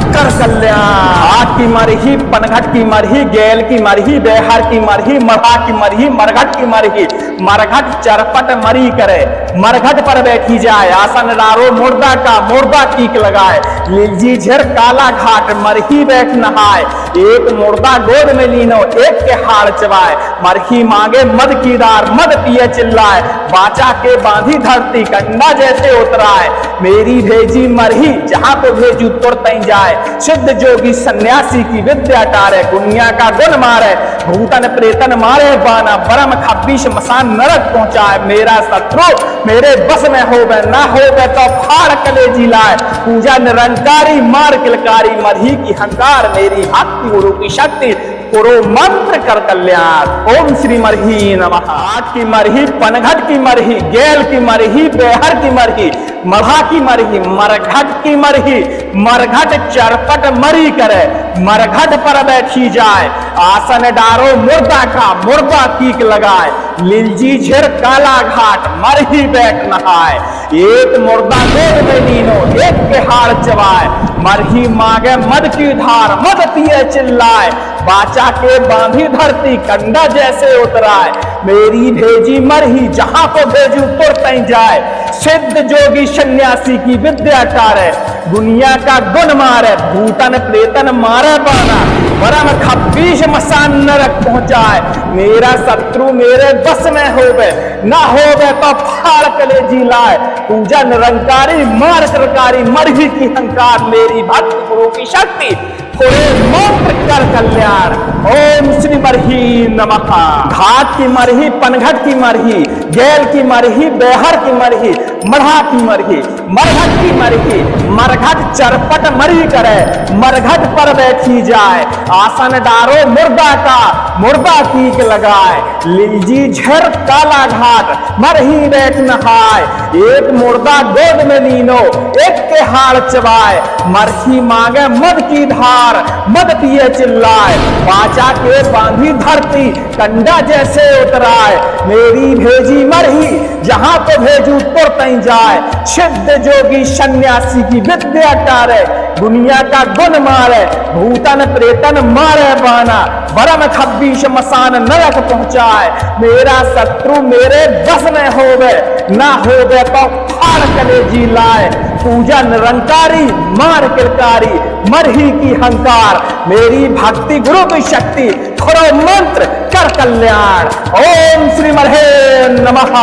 कर कल्याण। हाथ की मरही, पनघट की मरही, गेल की मरही, बेहर की मरही, मरहा की मरही, मरघट की मरही, मरघट चरपट मरी करे, मरघट पर बैठी जाए। आसन डारो मुर्दा का, मुर्दा टीक लगाए। लीलजी झेर काला घाट, मरही बैठ नहाए। एक मुर्दा गोद में लीनो, एक के हाड़ चबाए। मरही मांगे मद की दार, मद पिए चिल्लाए। बाचा के बांधी धरती, कंडा जैसे उतराए। मेरी भेजी मरही, जहां को भेजू तुरत जाए। सिद्ध जोगी सन्यासी की विद्या टारे, दुनिया का गुण मारे, भूतन प्रेतन मारे बाना। परम खब्बीश मसान नरक पहुंचाए। मेरा शत्रु मेरे बस में होवे, ना होवे तो फाड़ कलेजी लाए। पूजा निरंकारी मार किलकारी, मरही की हंकार, मेरी भक्ति गुरु की शक्ति पुरो मंत्र कर कल्याण। ओम श्री मरही नमः। हाथ की मरही, पनघट की मरही, गेल की मरही, बेहर की मरही, मरहा की मरही, मरघट की मरही, मरघट चरपट मरी करे, मरघट पर बैठी जाए। आसन डारो मुर्दा का, मुर्दा टीक लगाए। लीलजी झेर काला घाट, मरही बैठ नहाए। एक मुर्दा गोद में लीनो, एक के हाड़ चबाए। मरही मांगे मद की धार, मद पिए चिल्लाए। बाचा के बांधी धरती, कंडा जैसे उतराए। मेरी भेजी मरही, जहां को भेजू तुरत जाए। सिद्ध जोगी सन्यासी की विद्या टारे, दुनिया का गुण मारे, भूतन प्रेतन मारे बाना। परम खब्बीश मसान नरक पहुंचाए। मेरा शत्रु मेरे बस में होवे, ना होवे तो फाड़ कलेजी लाए। पूजा निरंकारी मार कृकारी, मरही की हंकार, मेरी भक्ति गुरु की शक्ति पूरे मंत्र कर कल्याण। ओम श्री मरही नमः। घाट की मरही, पनघट की मरही, गेल की मरही, बेहर की मरही, मरहा की मरही, मरघट की मरही, मरघट चरपट मरी करे, मरघट पर बैठी जाए। आसन डारो मुर्दा का, मुर्दा टीक लगाए। लीलजी झर काला घाट, मरही बैठ नहाए। एक मुर्दा गोद में लीनो, एक के हाड़ चबाए। मरही मांगे मद की धार, मद पिए चिल्लाए। बाचा के बांधी धरती, कंडा जैसे उतराए। मेरी भेजी मरही, जहां को भेजू तुरत जाए। सिद्ध जोगी सन्यासी की विद्या टारे, दुनिया का गुण मारे, भूतन प्रेतन मारे बाना। परम खब्बीश मसान नरक पहुंचाए। मेरा शत्रु मेरे बस में होवे, ना होवे तो फाड़ कलेजी लाए। पूजा निरंकारी मार किलकारी, मरही की हंकार, मेरी भक्ति गुरु की शक्ति थोड़ा मंत्र कर कल्याण। ओम श्री मरहे नमः।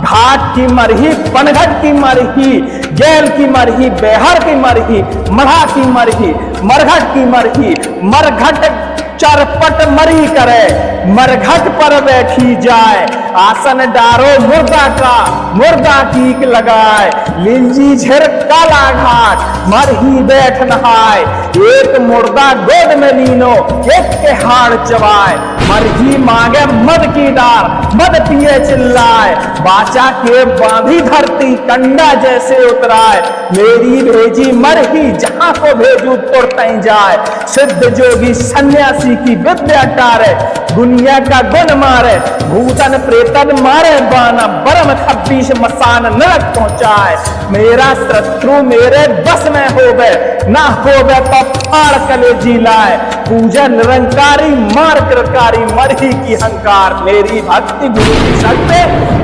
घाट की मरही, पनघट की मरही, गेल की मरही, बेहर की मरही, मरहा की मरही, मरघट की मरही, मरघट चरपट मरी करे, मरघट पर बैठी जाए। आसन डारो मुर्दा का, मुर्दा टीक लगाए। लीलजी झेर काला घाट, मरही बैठ नहाए। एक मुर्दा गोद में लीनो, एक के हाड़ चबाए। मरही मांगे मद की डार, मद पिए चिल्लाए। बाचा के बांधी धरती, कंडा जैसे उतराए। मेरी भेजी मरही, जहां को भेजू तुरत जाए। सिद्ध जोगी सन्यासी की विद्या टारे, दुनिया का गुण मारे, भूतन प्रेतन मारे बाना। परम खब्बीश मसान नरक पहुंचाए। मेरा शत्रु मेरे बस में होवे, ना होवे तो फाड़ कलेजी लाए। पूजा निरंकारी मार कृकारी, मरही की हंकार, मेरी भक्ति गुरु की शक्ति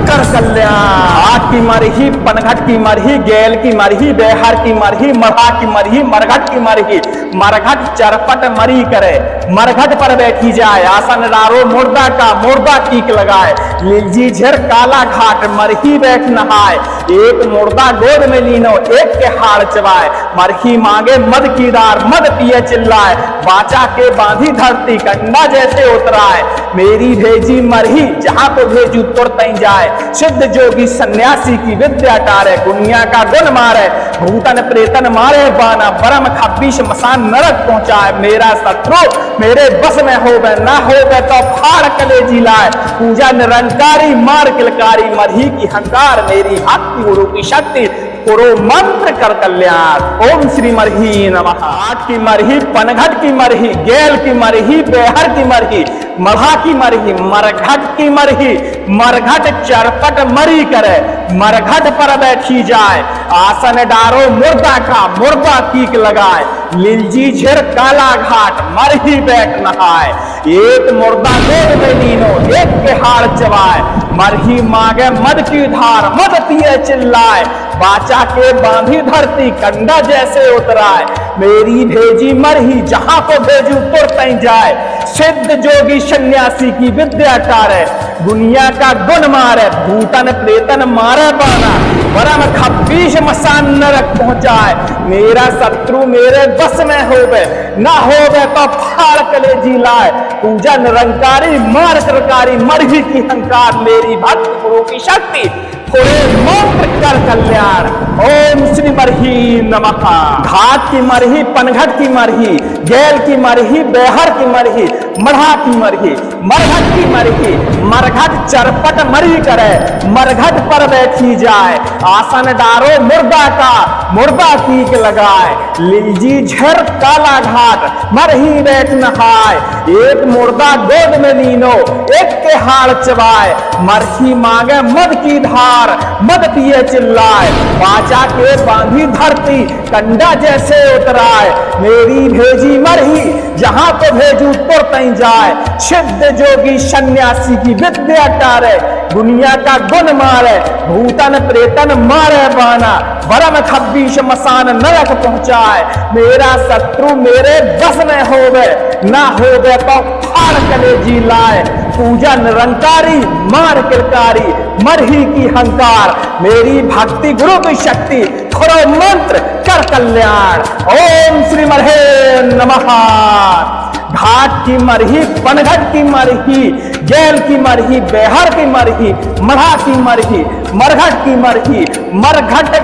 कर कल्याण। हाथ की मरही, पनघट की मरही, गेल की मरही, बेहर की मरही, मरहा की मरही, मरघट की मरही, मरघट चरपट मरी करे, मरघट पर बैठी जाए। आसन डारो मुर्दा का, मुर्दा टीक लगाए। लीलजी झेर काला घाट, मरही बैठ नहाए। एक मुर्दा गोद में लीनो, एक के हाड़ चबाए। मरही मांगे मद की दार, मद पिए चिल्लाए। बाचा के बांधी धरती, कंडा जैसे उतराए। मेरी भेजी मरही, जहां को भेजू तुरत जाए। सिद्ध जोगी सन्यासी की विद्या टारे, दुनिया का गुण मारे, भूतन प्रेतन मारे बाना। परम खब्बीश मसान नरक पहुंचाए। मेरा शत्रु मेरे बस में होवे, ना होवे तो फाड़ कलेजी लाए। पूजा निरंकारी मार किलकारी, मरही की हंकार, मेरी भक्ति गुरु की शक्ति पुरो मंत्र कर कल्याण। ओम श्री मरही नमः। आठ की मरही, पनघट की मरही, गेल की मरही, बेहर की मरही, मढ़ा की मरही, मरघट की मरही, मरघट चरपट मरी करे, मरघट पर बैठी जाए, आसन डारो मुर्दा का, मुर्दा कीक लगाए, लिलजी झिर काला घाट, मरही बैठ नहाए, एक मुर्दा गोद में लीनो, एक के हाड़ चबाए, मरही मांगे मद की धार, मद पिए चिल्लाए, बाचा के बांधी धरती, कंडा जैसे उतराए, मेरी भेजी मरही, जहां को भेजू तुरत जाए, सिद्ध जोगी सन्यासी की विद्या टारे, दुनिया का गुण मारे, भूतन प्रेतन मारे बाना, परम खब्बीश मसान नरक पहुंचाए, मेरा शत्रु मेरे बस में होवे, ना होवे तो फाड़ कलेजी लाए, पूजा निरंकारी मार करकारी, मरही की हंकार, मेरी भक्त गुरु की शक्ति, थोड़े मंत्र कर कल्याण। ओम श्री मरही नमः। घाट की मरही, पनघट की मरही, गेल की मरही, बेहर की मरही, मढ़ा की मरही, मरघट की मरही, मरघट चरपट मरी करे, मरघट पर बैठी जाए, आसन डारो मुर्दा का, मुर्दा कीक लगाए, लिलजी झर काला घाट, मरही बैठ नहाए, एक मुर्दा गोद में लीनो, एक के हाड़ चबाए, मरही मांगे मद की धार, मद पिए चिल्लाए, बाचा के बांधी धरती, कंडा जैसे उतराए, मेरी भेजी मरही, जहां को भेजू तुरत जाए, सिद्ध जोगी सन्यासी की विद्या टारे, दुनिया का गुण मारे, भूतन प्रेतन मारे बाना, परम खब्बीश मसान नरक पहुंचाए, मेरा शत्रु मेरे बस में होवे, ना होवे तो फाड़ कलेजी लाए, पूजा निरंकारी मार किलकारी, मरही की हंकार, मेरी भक्ति गुरु की शक्ति, थोड़ा मंत्र कर कल्याण। ओम श्री मरहे नमः। घाट की मरही, पनघट की मरही, गेल की मरही, बेहर की मरही, मढ़ा की मरही, मरघट की मरही, मरघट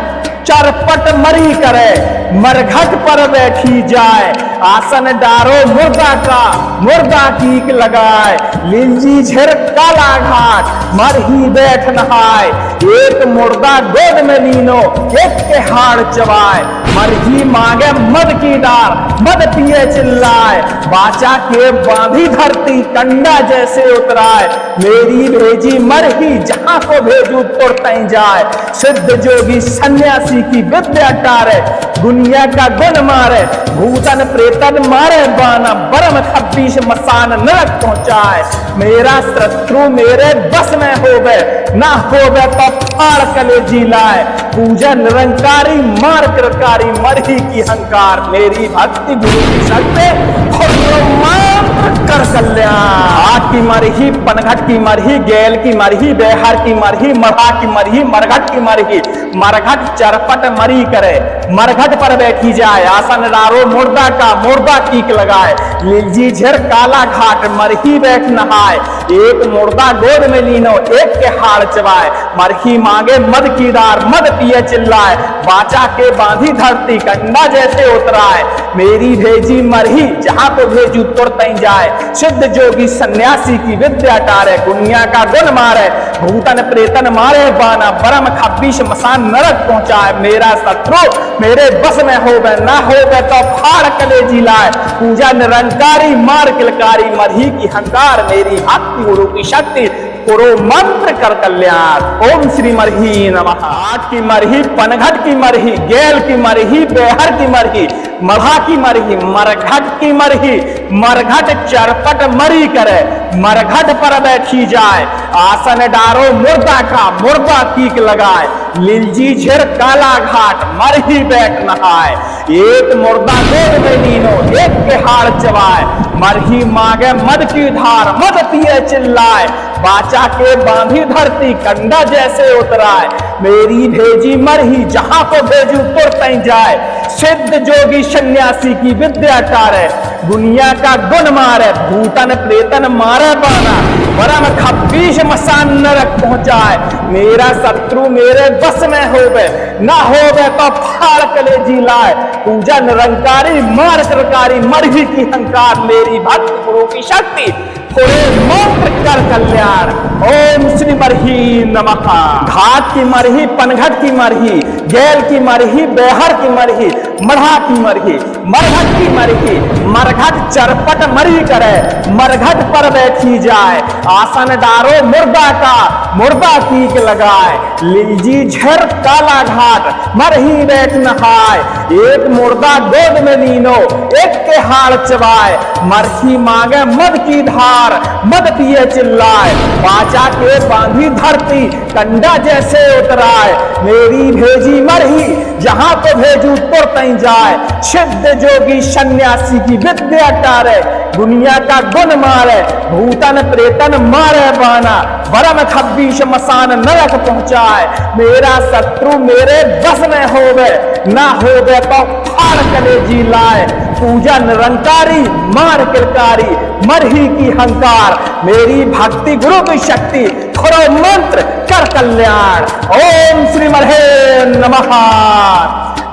चरपट मरी करे, मरघट पर बैठी जाए, आसन डारो मुर्दा का, मुर्दा कीक लगाए, लिंजी झिर काला घाट, मरही बैठ नहाए, एक मुर्दा गोद में लीनो, एक के हाड़ चबाए, मरही मांगे मद की डार, मद पिए चिल्लाए, बाचा के बांधी धरती, कंडा जैसे उतराए, मेरी भेजी मरही, जहां को भेजू तुरत जाए, सिद्ध जोगी सन्यासी की विद्या टारे, दुनिया का गुण मारे, भूतन प्रेतन मारे बाना, परम खब्बीश मसान नरक पहुंचाए, मेरा शत्रु मेरे बस में होवे, ना होवे तो फाड़ कलेजी लाए, पूजा निरंकारी मार करकारी, मरही की हंकार, मेरी भक्ति गुरु की शक्ति, कर कल्याण। आठ की मरही, पनघट की मरही, गेल की मरही, बेहर की मरही, मढ़ा की मरही, मरघट की मरही, मरघट चरपट मरी करे, मरघट पर बैठी जाए, आसन डारो मुर्दा का, मुर्दा कीक लगाए, लिलजी झिर काला घाट, मरही बैठ नहाए, एक मुर्दा गोद में लीनो, एक के हाड़ चबाए, मरही मांगे मद की डार, मद पिए चिल्लाए, बाचा के बांधी धरती, कंडा जैसे उतराए, मेरी भेजी मरही, जहां को भेजू तुरत जाए, सिद्ध जोगी सन्यासी की विद्या टारे, दुनिया का गुण मारे, भूतन प्रेतन मारे बाना, परम खब्बीश मसान नरक पहुंचाए, मेरा शत्रु मेरे बस में होवे, ना होवे तो फाड़ कलेजी लाए, पूजा निरंकारी मार किलकारी, मरही की हंकार, मेरी भक्ति गुरु की शक्ति, पुरो मंत्र कर कल्याण। ओम श्री मरही नमः। आठ की मरही, पनघट की मरही, गेल की मरही, बेहर की मरही, मढ़ा की मरही, मरघट की मरही, मरघट चरपट मरी करे, मरघट पर बैठी जाए, आसन डारो मुर्दा का, मुर्दा कीक लगाए, लिलजी झिर काला घाट, मरही बैठ नहाए, एक मुर्दा गोद में लीनो, एक के हाड़ चबाए, मरही मांगे मद की धार, मद पिए चिल्लाए, बाचा के बांधी धरती, कंडा जैसे उतराए, मेरी भेजी मरही, जहां को भेजू तुरत जाए, सिद्ध जोगी सन्यासी की विद्या टारे, दुनिया का गुण मारे, भूतन प्रेतन मारे बाना, परम खब्बीश मसान नरक पहुंचाए, मेरा शत्रु मेरे बस में होवे, ना होवे तो फाड़ कलेजी लाए, पूजा निरंकारी मार करकारी, मरही की हंकार, मेरी भक्त गुरु की शक्ति, थोड़े मंत्र कर कल्याण। ओम श्री मरही नमः। घाट की मरही, पनघट की मरही, गेल की मरही, बेहर की मरही, मढ़ा की मरही, मरघट की मरही, मरघट चरपट मरी करे, मरघट पर बैठी जाए, आसन डारो मुर्दा का, मुर्दा टीक लगाए, लीजी झर काला घाट मरही बैठ नहाय, एक मुर्दा गोद में लीनो, एक के हाड़ चबाए, मरही मांगे मद की धार, मद पिए चिल्लाए, बाचा के बांधी धरती कंडा जैसे उतराए, मेरी भेजी मरही जहां को भेजू तुरतई जाए, सिद्ध जोगी सन्यासी की विद्या टारे, दुनिया का गुण मारे, भूतन प्रेतन मारे बाना, बरम खब्बीश मसान नरक पहुंचाए, मेरा शत्रु मेरे बस में होवे, ना होवे तो फाड़ कलेजी लाए, पूजा निरंकारी मार किलकारी, मरही की हंकार, मेरी भक्ति गुरु की शक्ति, थोड़ा मंत्र कर कल्याण। ओम श्री मरहे नमः।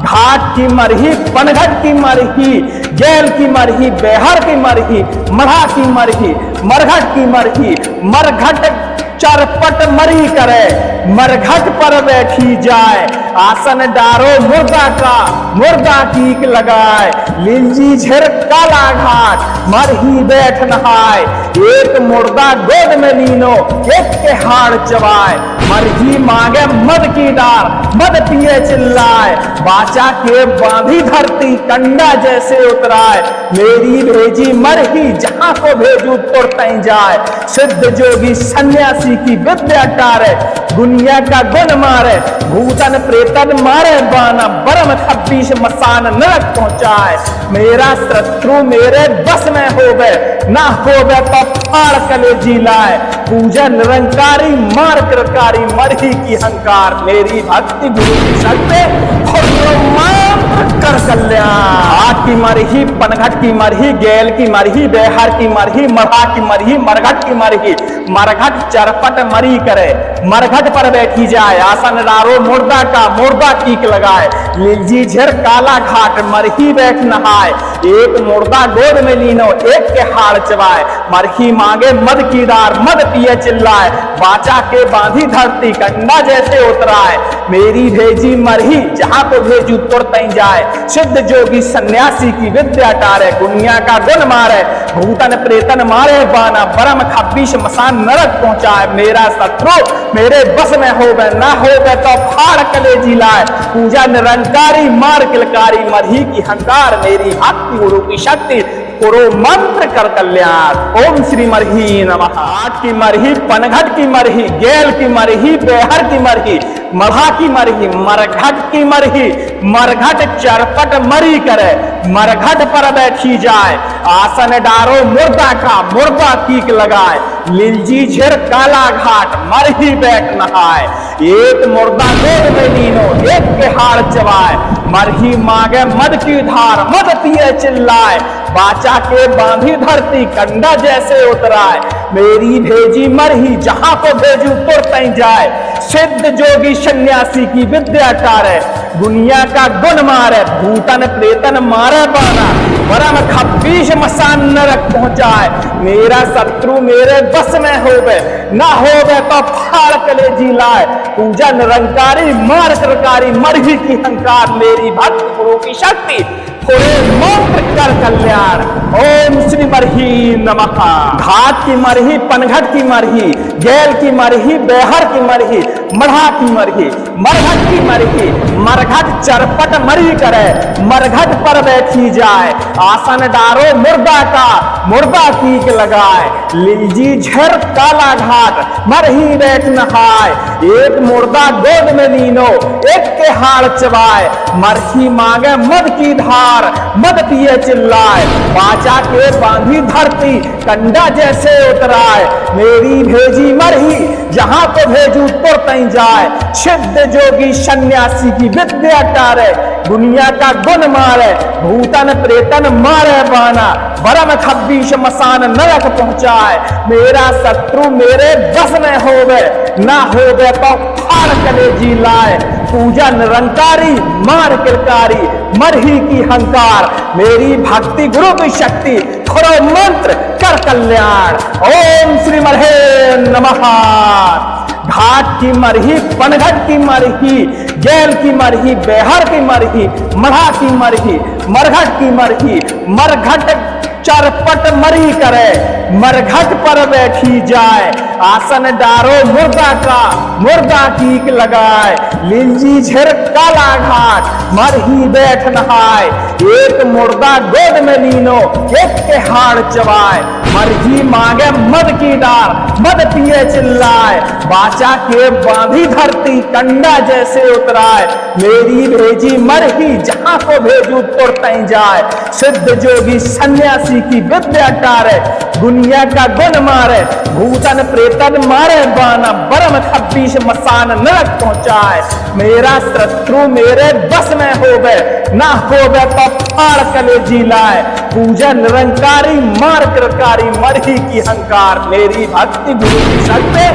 घाट की मरही, पनघट की मरही, गेल की मरही, बेहर की मरही, मढ़ा की मरही, मरघट की मरही, मरघट चरपट मरी करे, मरघट पर बैठी जाए, आसन डारो मुर्दा का, मुर्दा टीक लगाए, लीलजी झिर काला घाट मरही बैठ नहाय, एक मुर्दा गोद में लीनो, एक के हाड़ चबाए, मरही मांगे मद की डार, मद पिए चिल्लाए, बाचा के बांधी धरती कंडा जैसे उतराए, मेरी भेजी मरही जहां को भेजू तुरतई जाए, सिद्ध जोगी सन्यासी की विद्या टारे, दुनिया का गुण मारे, भूतन प्रेतन मारे बाना, बरम खब्बीश मसान नरक पहुंचाए, मेरा शत्रु मेरे बस में होवे, ना होवे तो फाड़ कलेजी लाए, पूजा निरंकारी मार कृकारी, मरही की हंकार, मेरी भक्ति गुरु की शक्ति, कर कल्याण। घाट की मरही, पनघट की मरही, गेल की मरही, बेहर की मरही, मढ़ा की मरही, मरघट की मरही, मरघट चरपट मरी करे, मरघट पर बैठी जाए, आसन डारो मुर्दा का, मुर्दा टीक लगाए, लीलजी झिर काला घाट मरही बैठ नहाय, एक मुर्दा गोद में लीनो, एक के हाड़ चबाए, मरही मांगे मद की डार, मद पिए चिल्लाए, बाचा के बांधी धरती कंडा जैसे उतराए, मेरी भेजी मरही जहां को भेजू तुरतई जाए, सिद्ध जोगी सन्यासी की विद्या टारे, दुनिया का गुण मारे, भूतन प्रेतन मारे बाना, बरम खब्बीश मसान नरक पहुंचाए, मेरा शत्रु मेरे बस में होवे, ना होवे तो फाड़ कलेजी लाए, पूजा निरंकारी मार किलकारी, मरही की हंकार, मेरी भक्ति गुरु की शक्ति, करो मंत्र कर कल्याण। ओम श्री मरही नमः। घाट की मरही, पनघट की मरही, गेल की मरही, बेहर की मरही, मढ़ा की मरही, मरघट की मरही, मरघट चरपट मरी करे, मरघट पर बैठी जाए, आसन डारो मुर्दा का, मुर्दा टीक लगाए, लीलजी झिर काला घाट मरही बैठ नहाय, एक मुर्दा गोद में लीनो, एक के हाड़ चबाए, मरही मांगे मद की धार, मद पिए चिल्लाए, बाचा के बांधी धरती कंडा जैसे उतराए, मेरी भेजी मरही जहां को भेजू तुरतई जाए, सिद्ध जोगी सन्यासी की विद्या टारे, दुनिया का गुण मारे, भूतन प्रेतन मारे बाना, बरम खब्बीश मसान नरक पहुंचाए, मेरा शत्रु मेरे बस में होवे, ना होवे तो फाड़ कलेजी लाए, पूजा निरंकारी मार कृकारी, मरही की हंकार, मेरी भक्ति गुरु की शक्ति, थोड़े मंत्र कर कल्याण। ओम श्री मरही नमः। घाट की मरही, पनघट की मरही, गेल की मरही, बेहर की मरही, मढ़ा की मरही, मरघट की मरही, मरघट चरपट मरी करे, मरघट पर बैठी जाए, आसन डारो मुर्दा का, मुर्दा टीक लगाए, लीलजी झिर काला घाट मरही बैठ नहाय, एक मुर्दा गोद में लीनो, एक के हाड़ चबाए, मरही मांगे मद की धार, मद पिए चिल्लाए, बाचा के बांधी धरती कंडा जैसे उतराए, मेरी भेजी मरही जहां को भेजू तुरतई जाए, सिद्ध जोगी सन्यासी की विद्या टारे, दुनिया का गुण मारे, भूतन प्रेतन मारे बाना, बरम खब्बीश मसान नरक पहुंचाए, मेरा शत्रु मेरे बस में होवे, ना होवे तो फाड़ कलेजी लाए, पूजा निरंकारी मार किलकारी मरही की हंकार, मेरी भक्ति गुरु की शक्ति थोड़ो मंत्र कर कल्याण। ओम श्री मरहे नमः। घाट की मरही, पनघट की मरही, गैल की मरही, बेहर की मरही, मढ़ा की मरही, मरघट की मरही, मरघट चरपट मरी करे, मरघट पर बैठी जाए, आसन डारो मुर्दा का, मुर्दा कीक लगाए, लिंजी झिर काला घाट, मरही बैठ नहाए, एक मुर्दा गोद में लीनो, एक के हाड़ चबाए, मरही मांगे मद की डार, मद पिए चिल्लाए, बाचा के बांधी धरती कंडा जैसे उतराए, मेरी भेजी मरही जहां को भेजू तुरतई जाए, सिद्ध जोगी सन्यासी की विद्या टारे, दुनिया का गुण मारे, भूतन प्रेतन मारे बाना, बरम खब्बीश मसान नरक पहुंचाए, मेरा शत्रु मेरे बस में होवे, ना होवे तो फाड़ कलेजी लाए, पूजा निरंकारी मार किलकारी मरही की हंकार, मेरी भक्ति गुरु की शक्ति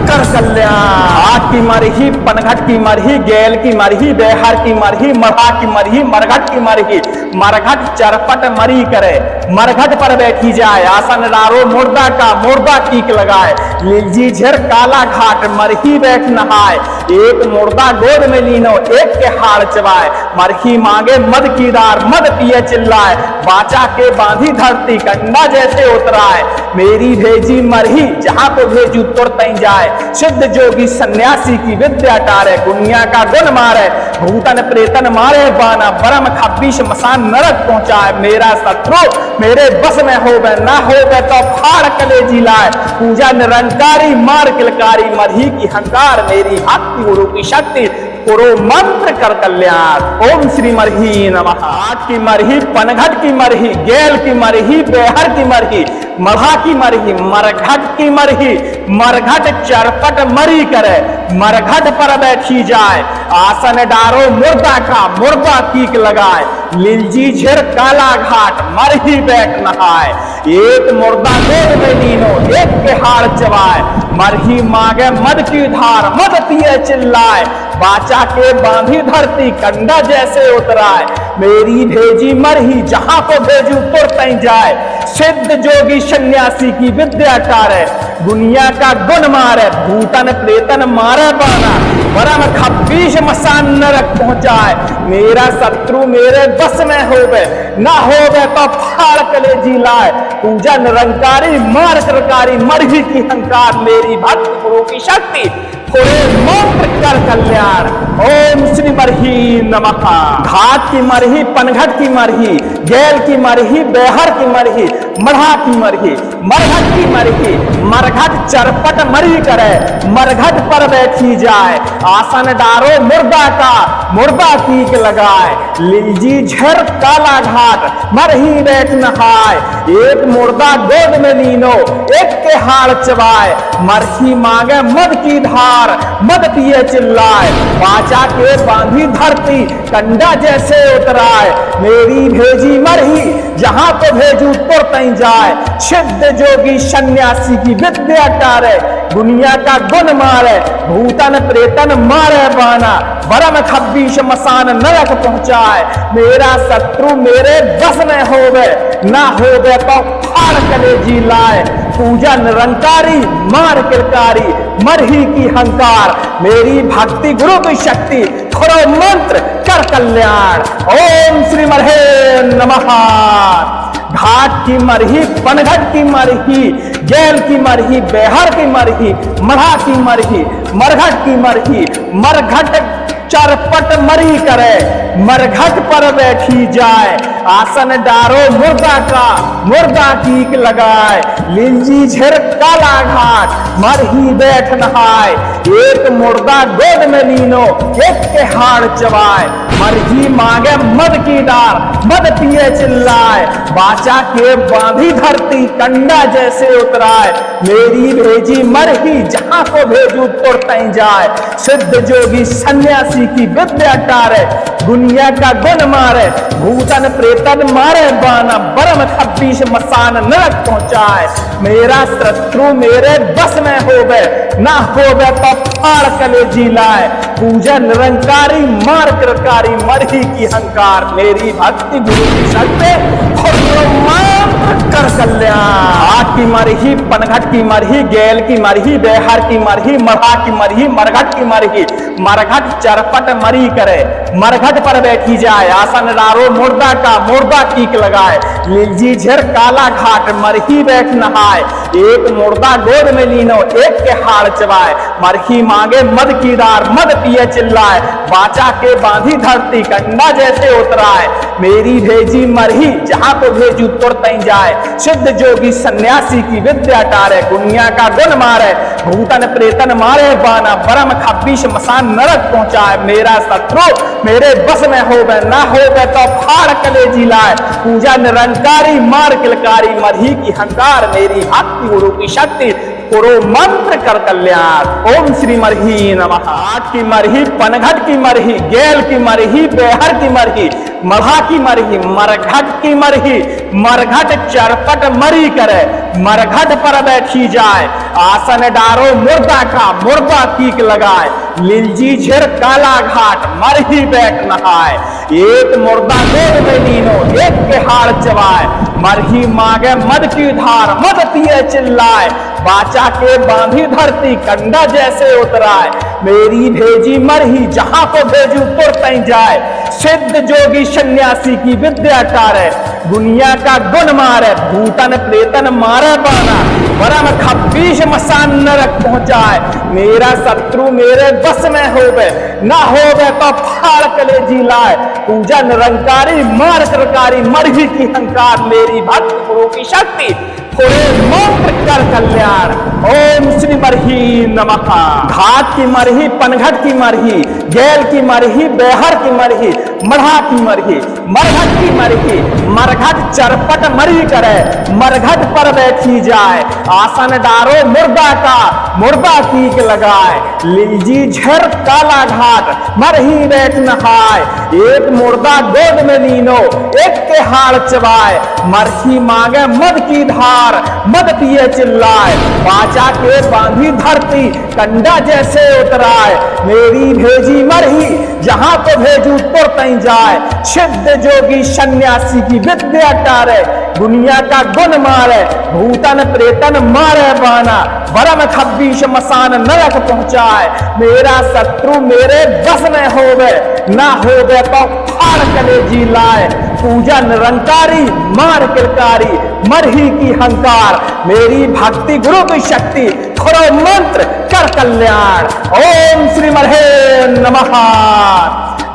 कर कल्याण। घाट की मरही, पनघट की मरही, गैल की मरही, बेहर की मरही, मढ़ा की मरही, मरघट की मरही, मरघट चरपट मरी करे, मरघट पर बैठी जाए, आसन डारो मुर्दा का, मुर्दा कीक लगाए, लिलजी झिर काला घाट, मरही बैठ नहाए, एक मुर्दा गोद में लीनो, एक के हाड़ चबाए, मरही मांगे मद की डार, मद पिए चिल्लाए, बाचा के बांधी धरती कंडा जैसे उतराए, मेरी भेजी मरही जहां को भेजू तुरतई जाए, सिद्ध जोगी सन्यासी की विद्या टारे, दुनिया का गुण मारे, भूतन प्रेतन मारे बाना, बरम खब्बीश मसान नरक पहुंचाए, मेरा शत्रु मेरे बस में होवे, ना होवे तो फाड़ कलेजी लाए, पूजा निरंकारी मार किलकारी मरही की हंकार, मेरी भक्ति गुरु की शक्ति पुरो मंत्र कर कल्याण। ओम श्री मरही नमः। घाट की मरही, पनघट की मरही, गैल की मरही, बेहर की मरही, मढ़ा की मरही, मरघट की मरही, मरघट चरपट मरी करे, मरघट पर बैठी जाए, आसन डारो मुर्दा का, मुर्दा कीक लगाए, लिलजी झिर काला घाट, मरही बैठ नहाए, एक मुर्दा गोद में लीनो, एक के हाड़ चबाए, मरही मांगे मद की धार, मद पिए चिल्लाए, बाचा के बांधी धरती कंडा जैसे उतराए, मेरी भेजी मरही जहां को भेजू तुरतई जाए, सिद्ध जोगी सन्यासी की विद्या टारे, दुनिया का गुण मारे, भूतन प्रेतन मारे बाना, बरम खब्बीश मसान नरक पहुंचाए, मेरा शत्रु मेरे बस में होवे, ना होवे तो फाड़ कलेजी लाए, पूजा निरंकारी मार किलकारी मरही की हंकार, मेरी भक्ति गुरु की शक्ति थोड़े मंत्र कर कल्याण। ओम श्री मरही नमः। घाट की मरही, पनघट की मरही, गैल की मरही, बेहर की मरही, मढ़ा की मरही, मरघट की मरही, मरघट चरपट मरी करे, मरघट पर बैठी जाए, आसन डारो मुर्दा का, मुर्दा कीक लगाए, लिलजी झिर काला घाट, मरही बैठ नहाए, एक मुर्दा गोद में लीनो, एक के हाड़ चबाए, मरही मांगे मद की धार, मद पिए चिल्लाए, बाचा के बांधी धरती कंडा जैसे उतराए, मेरी भेजी मरही जहां को भेजू तुरतई जाए, सिद्ध जोगी सन्यासी की विद्या टारे, दुनिया का गुण मारे, भूतन प्रेतन मारे बाना, बरम खब्बीश मसान नरक पहुंचाए, मेरा शत्रु मेरे बस में होवे, ना होवे तो फाड़ कलेजी लाए, पूजा निरंकारी मार किलकारी मरही की हंकार, मेरी भक्ति गुरु की शक्ति थोड़ो मंत्र कर कल्याण। ओम श्री मरहे नमः। घाट की मरही, पनघट की मरही, गैल की मरही, बेहर की मरही, मढ़ा की मरही, मरघट की मरही, मरघट चरपट मरी करे, मरघट पर बैठी जाए, आसन डारो मुर्दा का, मुर्दा कीक लगाए, लिंजी झिर काला घाट, मरही बैठ नहाए, एक मुर्दा गोद में लीनो, एक के हाड़ चबाए, मरही मांगे मद की डार, मद पिए चिल्लाए, बाचा के बांधी धरती कंडा जैसे उतराए, मेरी भेजी मरही जहां को भेजू तुरतई जाए, सिद्ध जोगी सन्यासी सन्यासी की विद्या टारे, दुनिया का गुण मारे, भूतन प्रेतन मारे बाना, बरम 26 मसान नरक पहुंचाए। मेरा शत्रु मेरे बस में होवे, ना होवे तो फाड़ कलेजी लाए। पूजा निरंकारी मार कृकारी मरही की हंकार, मेरी भक्ति गुरु की शक्ति कर कल्याण। आग की मरही, पनघट की मरही, गेल की मरही, बेहर की मरही, मरहा की मरही, मरघट की मरही, मरघट चरपट मरी करे, मरघट पर बैठी जाए। आसन डारो मुर्दा का, मुर्दा कीक लगाए। लीलजी झिर काला घाट, मरही बैठ नहाए। एक मुर्दा गोद में लीनो, एक के हाड़ चबाए। मरही मांगे मद की दार, मद पिए चिल्लाए। बाचा के बांधी धरती, कंडा जैसे उतराए। मेरी भेजी मरही, जहां को भेजू तुरत जाए। सिद्ध जोगी सन्यासी की विद्या टारे, दुनिया का गुण मारे, भूतन प्रेतन मारे बाना, बरम 26 मसान नरक पहुंचाए। मेरा शत्रु मेरे बस में होवे, ना होवे तो फाड़ कलेजी लाए। पूजा निरंकारी मार किलकारी, मरही की हंकार, मेरी भक्ति गुरु की शक्ति पुरो मंत्र कर कल्याण। ओम श्री मरही नमः। आग की मरही, पनघट की मरही, गेल की मरही, बेहर की मरही, मरहा की मरही, मरघट की मरही, मरघट चरपट मरी करे, मरघट पर बैठी जाए। आसन डारो मुर्दा का, मुर्दा कीक लगाए। लीलजी झिर काला घाट, मरही बैठ नहाए। एक मुर्दा गोद में लीनो, एक के हाड़ चबाए। मरही मांगे मद की धार, मद पिए चिल्लाए। बाचा के बांधी धरती, कंडा जैसे उतराए। मेरी भेजी मरही, जहां को भेजू तुरत जाए। सिद्ध जोगी सन्यासी की विद्या टारे, दुनिया का गुण मारे, भूतन प्रेतन मारे बाना, बरम 26 मसान नरक पहुंचाए। मेरा शत्रु मेरे बस में होवे, ना होवे तो फाड़ कलेजी लाए। पूजा निरंकारी मार कृकारी, मरही की हंकार, मेरी भक्त गुरु की शक्ति पूरे मंत्र कर कल्याण। ओम श्री मरही नमः। घाट की मरही, पनघट की मरही, गेल की मरही, बेहर की मरही, मरहा की मरही, मरघट की मरही, मरघट चरपट मरी करे, मरघट पर बैठी जाए। आसन डारो मुर्दा का, मुर्दा कीक लगाए। लीलजी झर काला घाट, मरही बैठ नहाए। एक मुर्दा गोद में लीनो, एक के हाड़ चबाए। मरही मांगे मद की धार, मद पिए चिल्लाए। बाचा के बांधी धरती, कंडा जैसे उतराए। मेरी भेजी मरही, जहां को भेजू तुरत जाए। सिद्ध जोगी सन्यासी की विद्या टारे, दुनिया का गुण मारे, भूतन प्रेतन मारे बाना, बरम 26 मसान नरक पहुंचाए। मेरा शत्रु मेरे बस में होवे, ना होवे तो फाड़ कलेजी लाए। पूजा निरंकारी मार किलकारी, मरही की हंकार, मेरी भक्ति गुरु की शक्ति खुरो मंत्र कर कल्याण। ओम श्री मरहे नमः।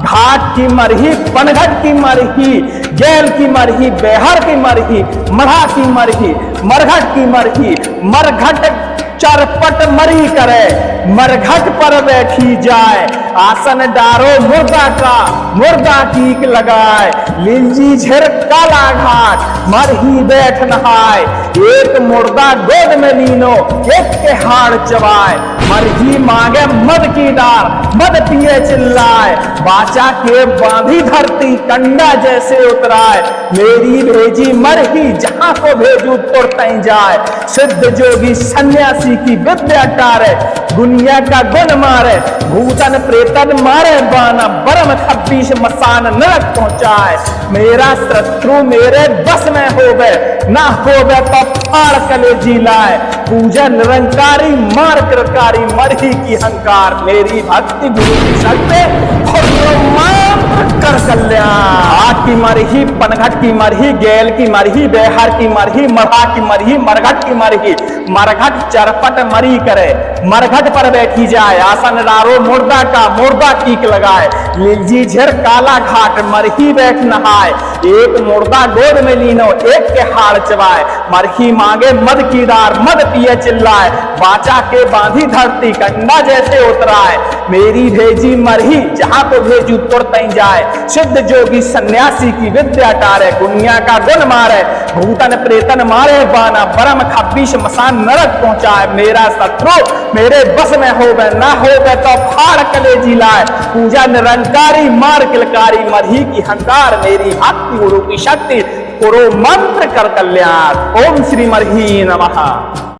घाट की मरही, पनघट की मरही, गेल की मरही, बेहर की मरही, मरहा की मरही, मरघट की मरही, मरघट चरपट मरी करे, मरघट पर बैठी जाए। आसन डारो मुर्दा का, मुर्दा कीक लगाए। लीलजी झिर काला घाट, मरही बैठ नहाए। एक मुर्दा गोद में लीनो, एक के हाड़ चबाए। मरही मांगे मद की डार, मद पिए चिल्लाए। बाचा के बांधी धरती, कंडा जैसे उतराए। मेरी भेजी मरही, जहां को भेजू तुरत जाए। सिद्ध जोगी सन्यासी की विद्या टारे, दुनिया का गुण मारे, भूतन प्रेतन मारे बाना, बरम 26 मसान नरक पहुंचाए। मेरा शत्रु मेरे बस में होवे, ना होवे तो फाड़ कलेजी लाए। पूजा निरंकारी मार कृकारी, मरही की हंकार, मेरी भक्ति गुरु की शक्ति कर कल्याण। आग की मरही, पनघट की मरही, गेल की मरही, बेहर की मरही, मरहा की मरही, मरघट की मरही, मरघट चरपट मरी करे, मरघट पर बैठी जाए। आसन डारो मुर्दा का, मुर्दा कीक लगाए। लीलजी झिर काला घाट, मरही बैठ नहाए। एक मुर्दा गोद में लीनो, एक के हाड़ चबाए। मरही मांगे मद की डार, मद पिए चिल्लाए। बाचा के बांधी धरती, कंडा जैसे उतराए। मेरी भेजी मरही, जहां को भेजू तुरत जाए। सिद्ध जोगी सन्यासी की विद्या टारे, दुनिया का गुण मारे, भूतन प्रेतन मारे बाना, परम खब्बीश मसान नरक पहुंचाए। मेरा शत्रु मेरे बस में होवे, ना होवे तो फाड़ कलेजी लाए। पूजा निरंकारी मार किलकारी, मरही की हंकार मेरी भक्ति गुरु की शक्ति, पुरो मंत्र कर कल्याण। ओम श्री मरही नमः।